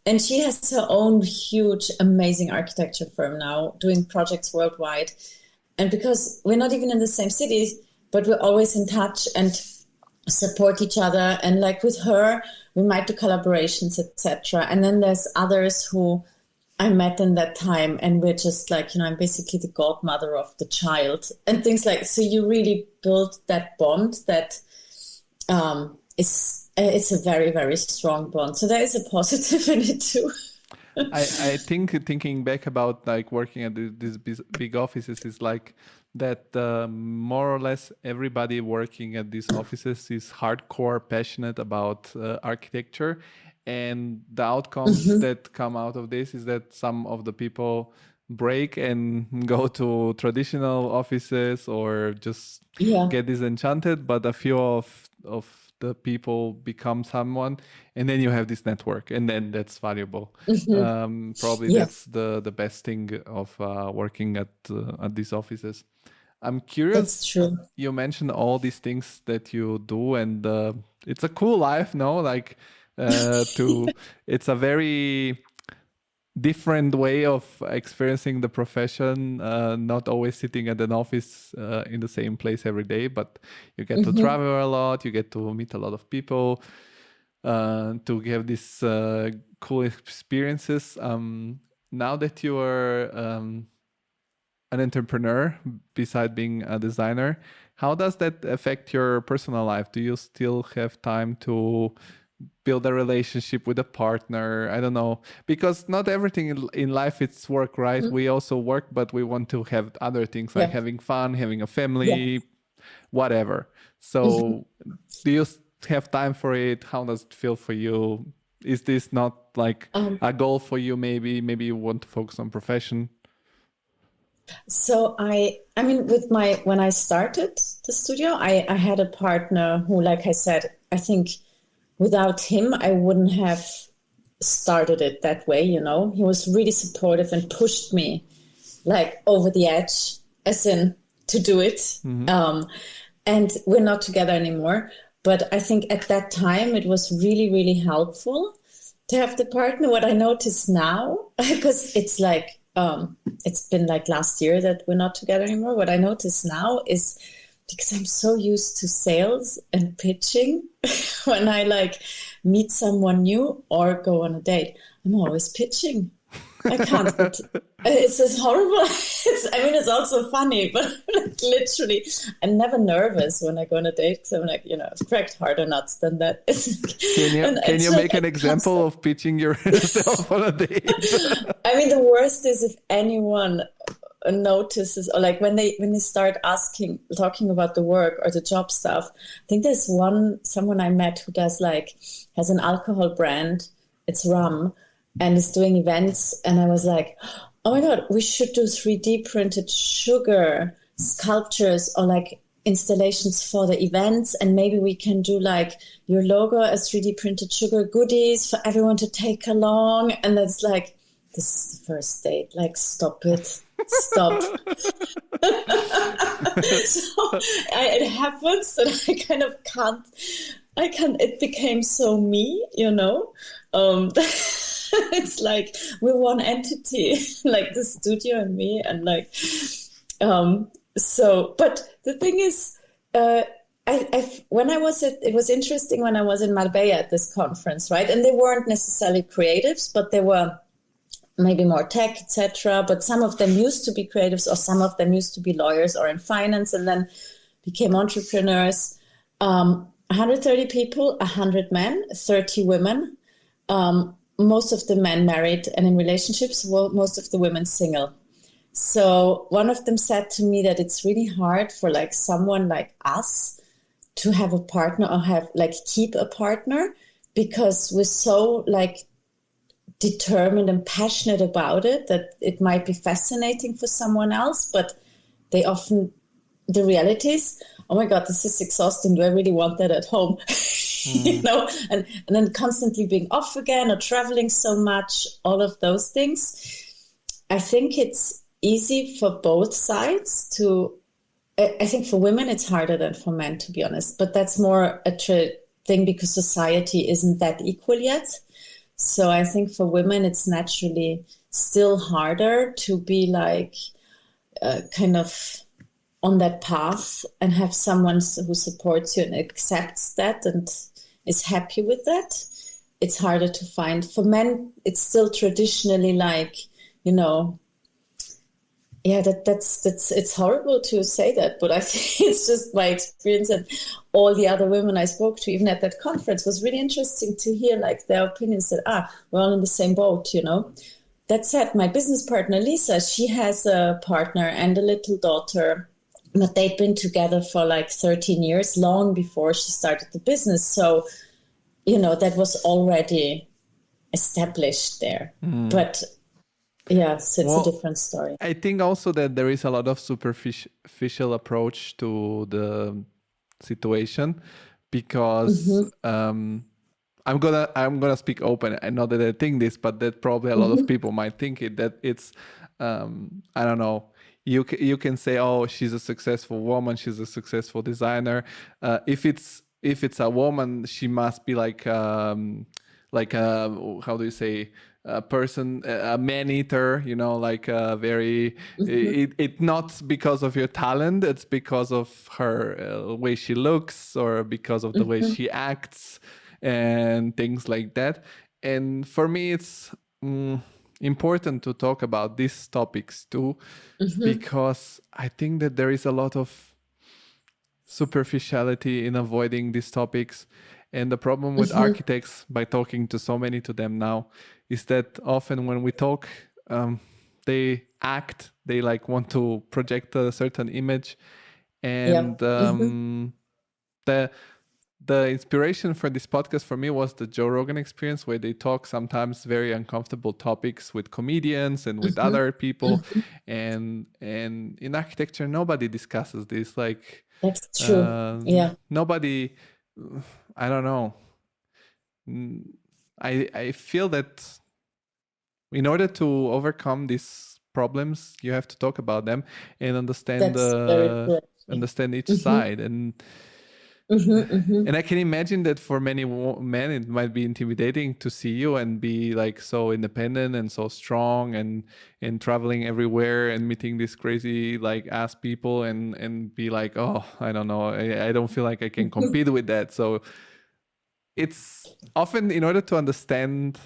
S2: And she has her own huge, amazing architecture firm now, doing projects worldwide. And because we're not even in the same cities, but we're always in touch and support each other. And like with her, we might do collaborations, etc. And then there's others who I met in that time, and we're just like, I'm basically the godmother of the child and things like, so you really build that bond that it's a very, very strong bond. So there is a positive in it too.
S1: I think thinking back about like working at these big offices is like that more or less everybody working at these offices is hardcore passionate about architecture. And the outcomes that come out of this is that some of the people break and go to traditional offices or just get disenchanted. But a few of the people become someone, and then you have this network, and then that's valuable. Probably that's the best thing of working at these offices. I'm curious.
S2: That's true.
S1: You mentioned all these things that you do, and it's a cool life, no? Like to it's a very different way of experiencing the profession, not always sitting at an office in the same place every day, but you get to travel a lot, you get to meet a lot of people, to have these cool experiences. Now that you are an entrepreneur, beside being a designer, how does that affect your personal life? Do you still have time to build a relationship with a partner? I don't know, because not everything in life it's work, right? We also work, but we want to have other things like having fun, having a family, whatever. So do you have time for it? How does it feel for you? Is this not like a goal for you? Maybe you want to focus on profession.
S2: So I mean, when I started the studio, I had a partner who, like I said, I think without him, I wouldn't have started it that way. You know, he was really supportive and pushed me like over the edge, as in to do it. And we're not together anymore. But I think at that time, it was really, really helpful to have the partner. What I notice now, because it's like, it's been like last year that we're not together anymore. What I notice now is, because I'm so used to sales and pitching, when I like meet someone new or go on a date, I'm always pitching. I can't. It's just horrible. It's also funny, but like, literally, I'm never nervous when I go on a date, because I'm like, I've cracked harder nuts than that.
S1: Can you make an example of pitching yourself on a date?
S2: I mean, the worst is if anyone notices, or like when they start talking about the work or the job stuff. I think there's someone I met who has an alcohol brand. It's rum. And is doing events. And I was like, oh my God, we should do 3D printed sugar sculptures or like installations for the events. And maybe we can do like your logo as 3D printed sugar goodies for everyone to take along. And it's like, this is the first date. Like, stop it. Stop. So it happens that I kind of can't, it became so me, it's like we're one entity, like the studio and me, and like so. But the thing is, it was interesting when I was in Marbella at this conference, right? And they weren't necessarily creatives, but they were maybe more tech, etc. But some of them used to be creatives, or some of them used to be lawyers or in finance, and then became entrepreneurs. 130 people, 100 men, 30 women. Most of the men married and in relationships, most of the women single. So one of them said to me that it's really hard for like someone like us to have a partner or keep a partner, because we're so like determined and passionate about it that it might be fascinating for someone else, but the reality is, oh my God, this is exhausting. Do I really want that at home? And then constantly being off again or traveling so much, all of those things. I think it's easy for both sides I think for women it's harder than for men, to be honest, but that's more a thing because society isn't that equal yet. So I think for women it's naturally still harder to be like kind of on that path and have someone who supports you and accepts that and is happy with that. It's harder to find. For men, it's still traditionally like, it's horrible to say that, but I think it's just my experience, and all the other women I spoke to, even at that conference, was really interesting to hear like their opinions that, we're all in the same boat, That said, my business partner, Lisa, she has a partner and a little daughter, but they'd been together for like 13 years, long before she started the business. So, that was already established there. But yes, it's a different story.
S1: I think also that there is a lot of superficial approach to the situation, because I'm gonna speak open. I know that I think this, but that probably a lot of people might think it, that it's I don't know. You can say, oh, she's a successful woman, she's a successful designer. If it's a woman, she must be like like a, how do you say, a person, a man eater, you know, like a very, it not because of your talent, it's because of her way she looks, or because of the way she acts and things like that. And for me, it's important to talk about these topics too, because I think that there is a lot of superficiality in avoiding these topics. And the problem with architects, by talking to so many to them now, is that often when we talk, they act, they like want to project a certain image. And the inspiration for this podcast for me was the Joe Rogan Experience, where they talk sometimes very uncomfortable topics with comedians and with other people. And in architecture, nobody discusses this. Like,
S2: that's true.
S1: Nobody, I don't know. I feel that in order to overcome these problems, you have to talk about them and understand understand each side. And and I can imagine that for many men, it might be intimidating to see you and be like so independent and so strong and traveling everywhere and meeting these crazy like ass people and be like, oh, I don't know, I don't feel like I can compete with that. So it's often, in order to understand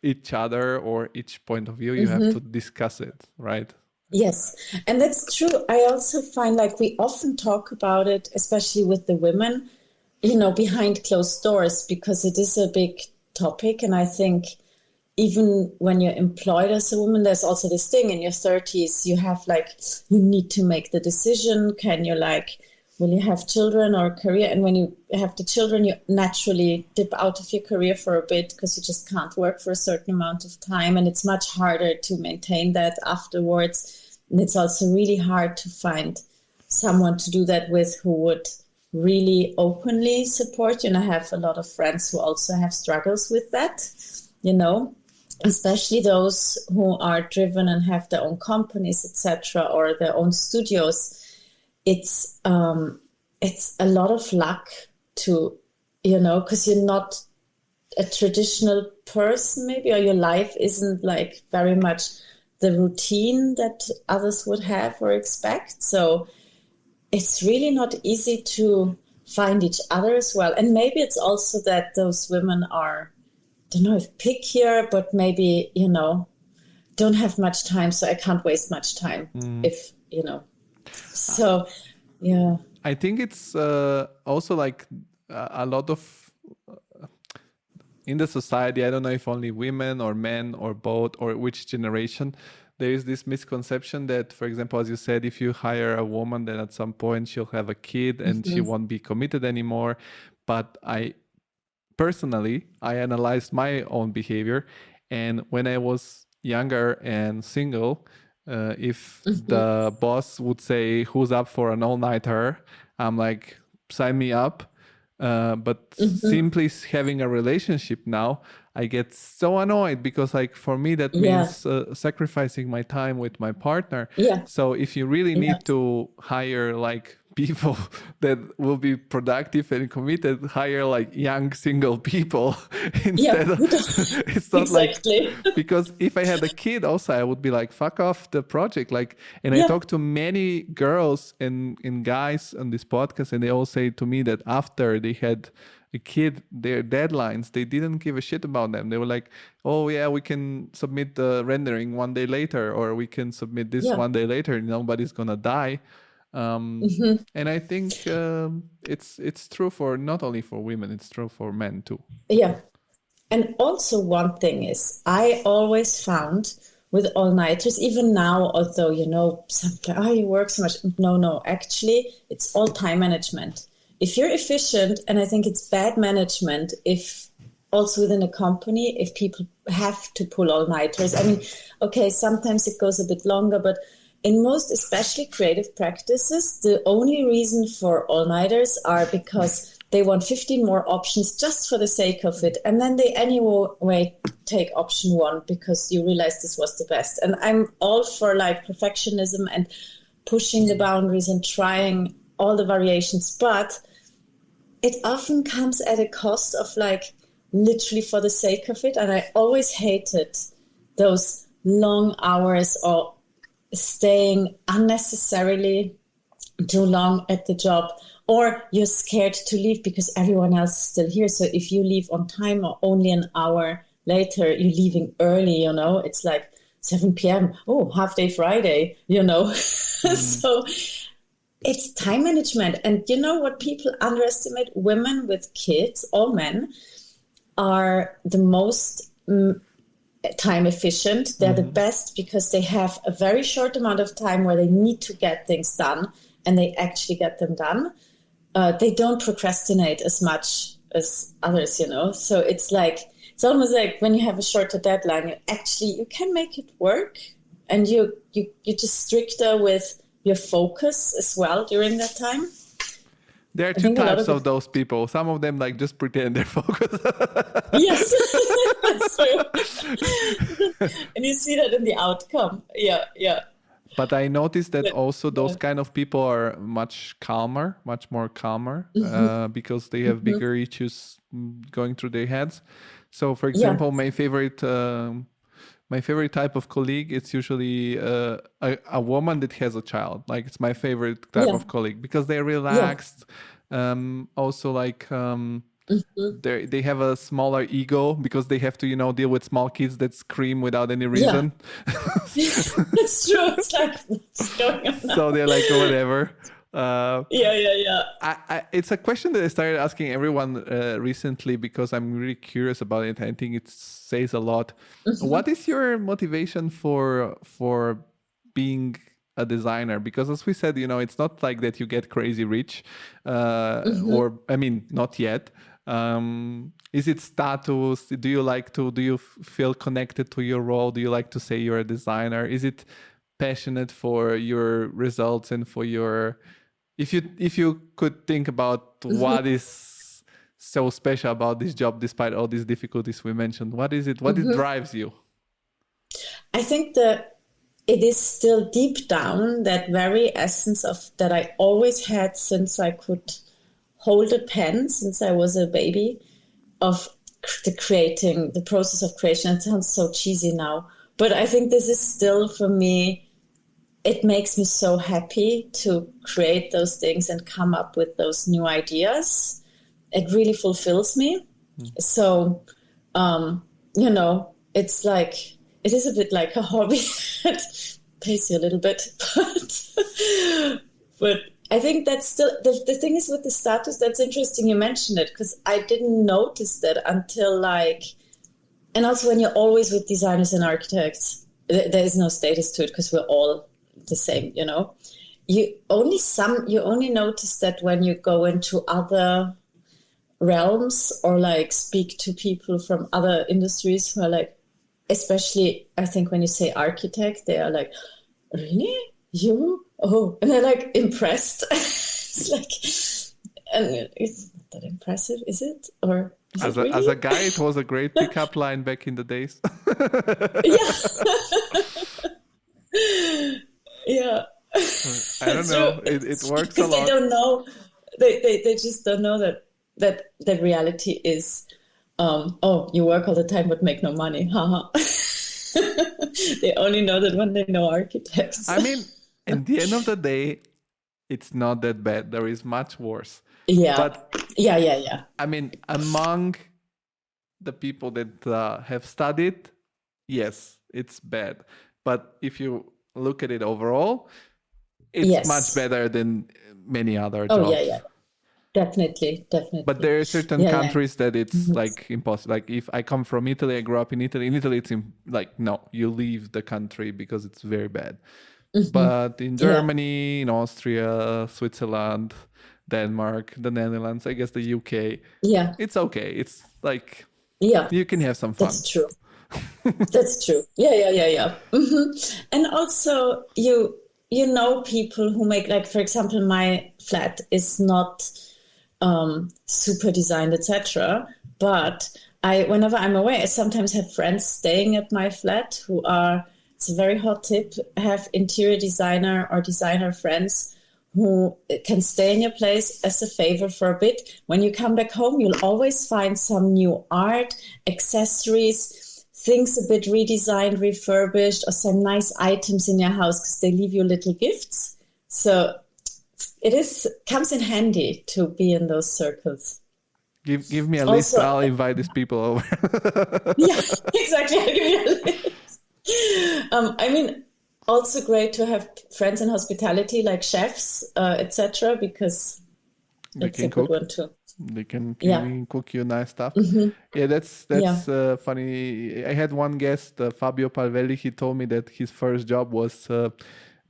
S1: each other or each point of view, you have to discuss it, right?
S2: Yes, and that's true. I also find like we often talk about it, especially with the women, you know, behind closed doors, because it is a big topic. And I think even when you're employed as a woman, there's also this thing in your 30s, you have like, you need to make the decision. Can you like, will you have children or career? And when you have the children, you naturally dip out of your career for a bit because you just can't work for a certain amount of time. And it's much harder to maintain that afterwards. And it's also really hard to find someone to do that with who would really openly support you. And I have a lot of friends who also have struggles with that, you know, especially those who are driven and have their own companies, etc., or their own studios. It's a lot of luck to, you know, because you're not a traditional person maybe, or your life isn't like very much the routine that others would have or expect. So it's really not easy to find each other as well. And maybe it's also that those women are, I don't know if pickier, but maybe, you know, don't have much time. So I can't waste much time if, you know. So, yeah.
S1: I think it's also like a lot of in the society, I don't know if only women or men or both or which generation, there is this misconception that, for example, as you said, if you hire a woman, then at some point she'll have a kid and she won't be committed anymore. But I analyzed my own behavior. And when I was younger and single, if the boss would say, who's up for an all-nighter? I'm like, sign me up. But simply having a relationship now, I get so annoyed because like for me that means sacrificing my time with my partner. So if you really need to hire like people that will be productive and committed, hire like young single people instead of it's not exactly. Like, because if I had a kid also I would be like, fuck off the project. Like, and I talk to many girls and guys on this podcast, and they all say to me that after they had a kid, their deadlines, they didn't give a shit about them. They were like, oh yeah, we can submit the rendering one day later, or we can submit this one day later. Nobody's gonna die. And I think it's true for not only for women, it's true for men too.
S2: Yeah. And also one thing is, I always found with all-nighters, even now, although, you know, sometimes, you work so much. No, actually, it's all time management. If you're efficient, and I think it's bad management if also within a company, if people have to pull all-nighters. I mean, okay, sometimes it goes a bit longer, but in most, especially creative practices, the only reason for all-nighters are because they want 15 more options just for the sake of it. And then they anyway take option one because you realize this was the best. And I'm all for like perfectionism and pushing the boundaries and trying all the variations. But it often comes at a cost of like literally for the sake of it. And I always hated those long hours or staying unnecessarily too long at the job, or you're scared to leave because everyone else is still here. So if you leave on time or only an hour later, you're leaving early, it's like 7 p.m. Oh, half day Friday, So it's time management. And you know what people underestimate? Women with kids, or men, are the most time efficient. They're the best because they have a very short amount of time where they need to get things done, and they actually get them done. They don't procrastinate as much as others, So it's almost like when you have a shorter deadline, you can make it work, and you're just stricter with your focus as well during that time.
S1: There are two types of those people. Some of them just pretend they're focused.
S2: Yes, that's true. And you see that in the outcome. Yeah.
S1: But I noticed that also those kind of people are much more calmer, because they have bigger issues going through their heads. So, for example, my favorite type of colleague, it's usually a woman that has a child. It's my favorite type of colleague because they're relaxed. Also, they have a smaller ego because they have to, deal with small kids that scream without any reason.
S2: That's true. It's what's going on?
S1: So they're whatever.
S2: Yeah.
S1: It's a question that I started asking everyone recently because I'm really curious about it. I think it says a lot. What is your motivation for being a designer? Because as we said, it's not like that you get crazy rich, or not yet. Is it status? Do you feel connected to your role? Do you like to say you're a designer? Is it passionate for your results and for your, if you could think about what is so special about this job despite all these difficulties we mentioned, what is it? What it drives you?
S2: I think that it is still deep down that very essence of that I always had since I could hold a pen, since I was a baby, of the process of creation. It sounds so cheesy now, but I think this is still, for me, it makes me so happy to create those things and come up with those new ideas. It really fulfills me. So, it's it is a bit like a hobby that pays you a little bit, but I think that's still, the thing is with the status, that's interesting you mentioned it, because I didn't notice that until and also when you're always with designers and architects, there is no status to it because we're all the same, You only notice that when you go into other realms or speak to people from other industries who are especially, I think when you say architect, they are really? You? Oh, and they're impressed. It's and it's not that impressive, is it? Or is
S1: as
S2: it
S1: a guy, it was a great pickup line back in the days.
S2: Yeah.
S1: I don't know. It works a lot.
S2: They don't know. They just don't know that the reality is, you work all the time but make no money. Haha. They only know that when they know architects.
S1: At the end of the day, it's not that bad. There is much worse.
S2: Yeah.
S1: But
S2: yeah.
S1: Among the people that have studied, yes, it's bad. But if you look at it overall, it's much better than many other jobs.
S2: Oh, yeah. Definitely.
S1: But there are certain countries that it's impossible. If I come from Italy, I grew up in Italy. In Italy, it's no, you leave the country because it's very bad. But in Germany, in Austria, Switzerland, Denmark, the Netherlands, I guess the UK, it's okay. It's you can have some fun.
S2: That's true. That's true. Yeah. And also, you people who make, for example, my flat is not super designed, etc. But whenever I'm away, I sometimes have friends staying at my flat who are, it's a very hot tip, have interior designer or designer friends who can stay in your place as a favor for a bit. When you come back home, you'll always find some new art, accessories, things a bit redesigned, refurbished, or some nice items in your house because they leave you little gifts. So comes in handy to be in those circles.
S1: Give me a list. I'll invite these people over.
S2: Yeah, exactly. I'll give you a list. Also great to have friends in hospitality like chefs, etc., because it's a good one too.
S1: They can cook you nice stuff.
S2: Mm-hmm.
S1: Yeah, that's funny. I had one guest, Fabio Palvelli. He told me that his first job was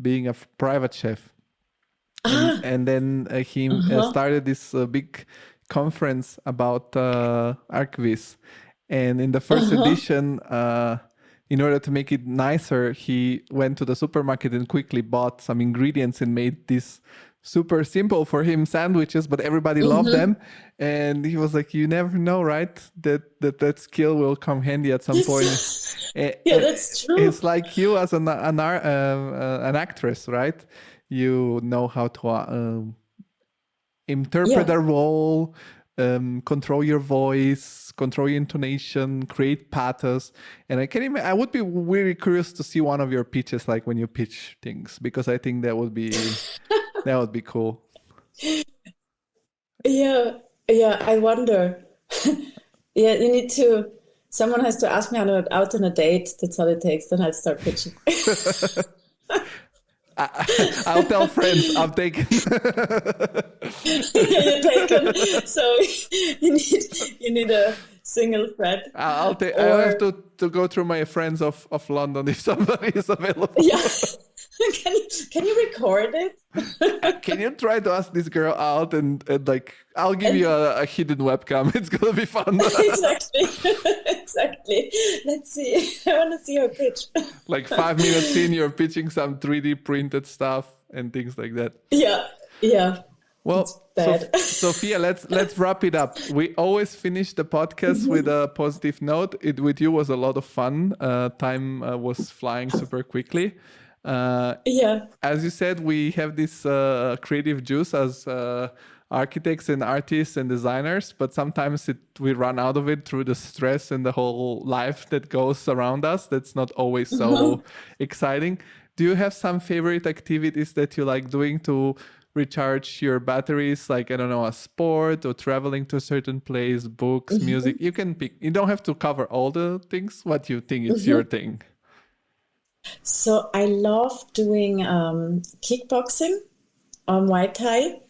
S1: being a private chef. And then he started this big conference about Archviz. And in the first edition, in order to make it nicer, he went to the supermarket and quickly bought some ingredients and made this super simple for him sandwiches, but everybody loved them. And he was like, you never know, right? That skill will come handy at some point.
S2: Yeah, that's true.
S1: It's like you as an actress, right? You know how to interpret a role, control your voice, control your intonation, create pathos. And I would be really curious to see one of your pitches, like when you pitch things, because I think that would be cool. Yeah, I wonder. Someone has to ask me out on a date. That's all it takes. Then I'll start pitching. I'll tell friends I'm taken. You're taken. So you need a single friend. I'll have to go through my friends of London if somebody is available. Yeah. Can you record it? Can you try to ask this girl out and like I'll give you a hidden webcam. It's gonna be fun. Exactly. Let's see. I want to see her pitch. Like 5 minutes in, you're pitching some 3D printed stuff and things like that. Yeah. Well, Sophia, let's wrap it up. We always finish the podcast with a positive note. It with you was a lot of fun. Time was flying super quickly. As you said, we have this creative juice as architects and artists and designers, but sometimes we run out of it through the stress and the whole life that goes around us. That's not always so exciting. Do you have some favorite activities that you like doing to recharge your batteries? Like, I don't know, a sport or traveling to a certain place, books, music. You can pick. You don't have to cover all the things. What you think is your thing? So I love doing kickboxing on Muay Thai,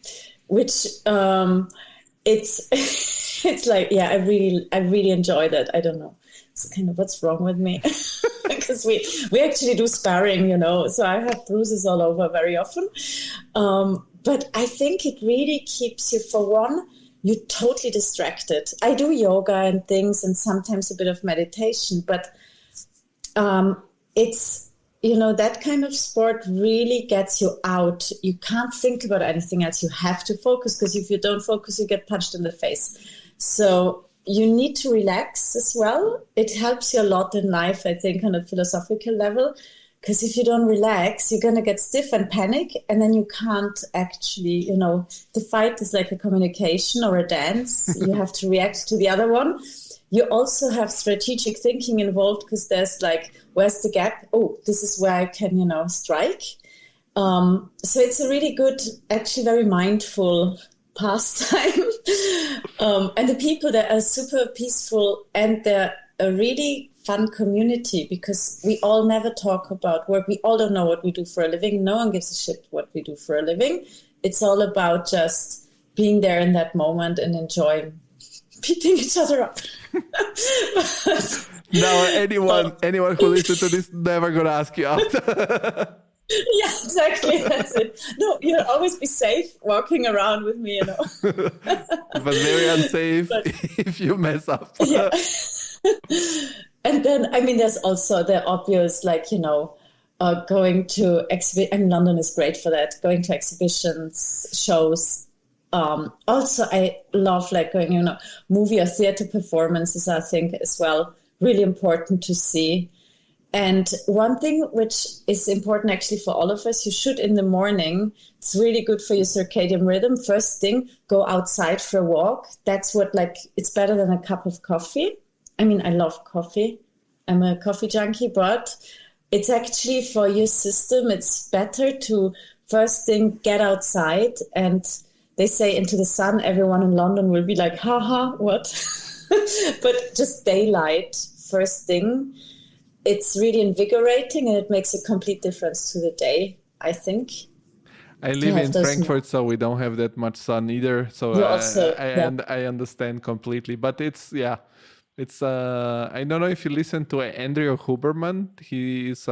S1: which it's like, I really enjoy that. I don't know. It's kind of what's wrong with me because we actually do sparring, so I have bruises all over very often. But I think it really keeps you, for one, you're totally distracted. I do yoga and things and sometimes a bit of meditation, but it's, that kind of sport really gets you out. You can't think about anything else. You have to focus, because if you don't focus, you get punched in the face. So you need to relax as well. It helps you a lot in life, I think, on a philosophical level, because if you don't relax, you're going to get stiff and panic, and then you can't actually, the fight is like a communication or a dance. You have to react to the other one. You also have strategic thinking involved, because there's like, where's the gap? Oh, this is where I can, strike. So it's a really good, actually very mindful pastime. And the people that are super peaceful, and they're a really fun community, because we all never talk about work. We all don't know what we do for a living. No one gives a shit what we do for a living. It's all about just being there in that moment and enjoying beating each other up. Now anyone who listens to this never gonna ask you out. Yeah, exactly. That's it. No, you'll always be safe walking around with me, But very unsafe if you mess up. Yeah. And then, there's also the obvious, going to London is great for that. Going to exhibitions, shows. Also, I love going, movie or theater performances, I think, as well. Really important to see.
S2: And one thing which is important actually for all of us, you should in the morning, it's really good for your circadian rhythm. First thing, go outside for a walk. That's what, like, it's better than a cup of coffee. I mean, I love coffee. I'm a coffee junkie, but it's actually for your system, it's better to first thing get outside. And they say into the sun, everyone in London will be like, haha, what? But just daylight, first thing. It's really invigorating and it makes a complete difference to the day, I think.
S1: I live in Frankfurt, so we don't have that much sun either. So I understand completely. But it's, it's, I don't know if you listen to Andrew Huberman. He is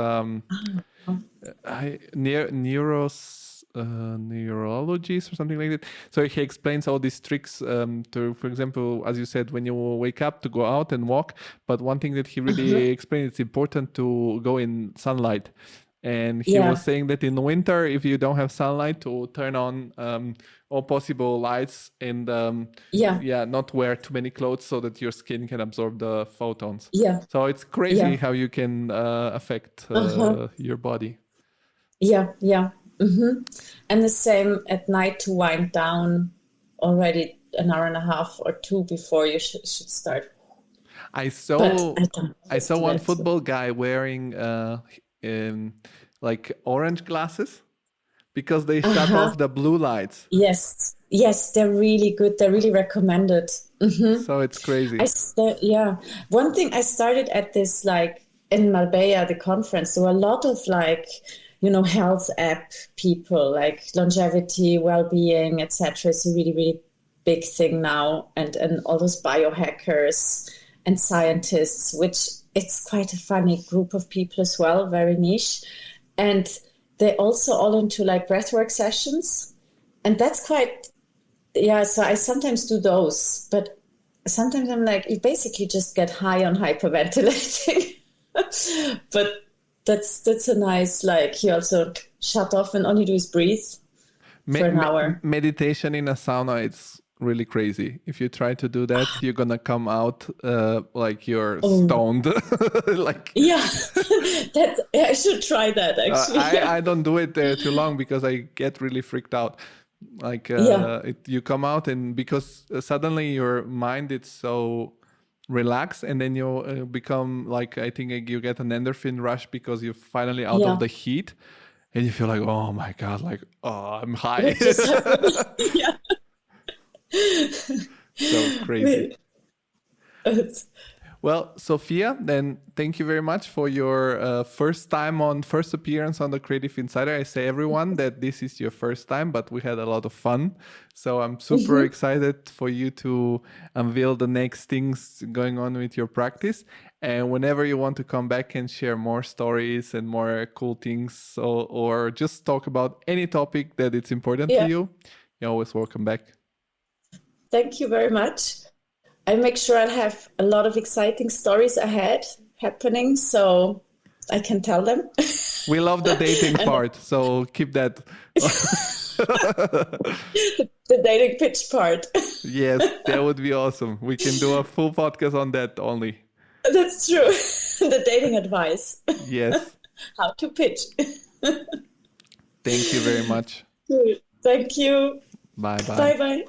S1: neurologist or something like that. So he explains all these tricks to, for example, as you said, when you wake up to go out and walk. But one thing that he really explained, it's important to go in sunlight. And he was saying that in the winter, if you don't have sunlight, to turn on all possible lights and not wear too many clothes so that your skin can absorb the photons. Yeah. So it's crazy how you can affect your body.
S2: Yeah, yeah. Mm-hmm. And the same at night to wind down already an hour and a half or two before you should start.
S1: I saw one football guy wearing like orange glasses because they shut off the blue lights. Yes,
S2: they're really good. They're really recommended. Mm-hmm.
S1: So it's crazy.
S2: One thing I started at this, like in Marbella, the conference, there were a lot of like, health app people, like longevity, well-being, etc. It's a really, really big thing now. And all those biohackers and scientists, which it's quite a funny group of people as well, very niche. And they're also all into like breathwork sessions. And that's quite, so I sometimes do those. But sometimes I'm like, you basically just get high on hyperventilating. But that's a nice, like, you also shut off and all you do is breathe for an hour.
S1: Meditation in a sauna, it's really crazy. If you try to do that, you're gonna come out like you're stoned. Like
S2: I should try that actually.
S1: I don't do it too long because I get really freaked out. Like you come out and because suddenly your mind is so relax and then you become like, I think you get an endorphin rush because you're finally out of the heat and you feel like, oh my God, like, I'm high. So crazy. Well, Sofia, then thank you very much for your first appearance on the Creative Insider. I say everyone that this is your first time, but we had a lot of fun. So I'm super excited for you to unveil the next things going on with your practice. And whenever you want to come back and share more stories and more cool things or just talk about any topic that it's important to you, you're always welcome back.
S2: Thank you very much. I make sure I'll have a lot of exciting stories ahead happening so I can tell them.
S1: We love the dating part, so keep that.
S2: The dating pitch part.
S1: Yes, that would be awesome. We can do a full podcast on that only.
S2: That's true. The dating advice.
S1: Yes.
S2: How to pitch.
S1: Thank you very much.
S2: Thank you.
S1: Bye-bye.
S2: Bye-bye.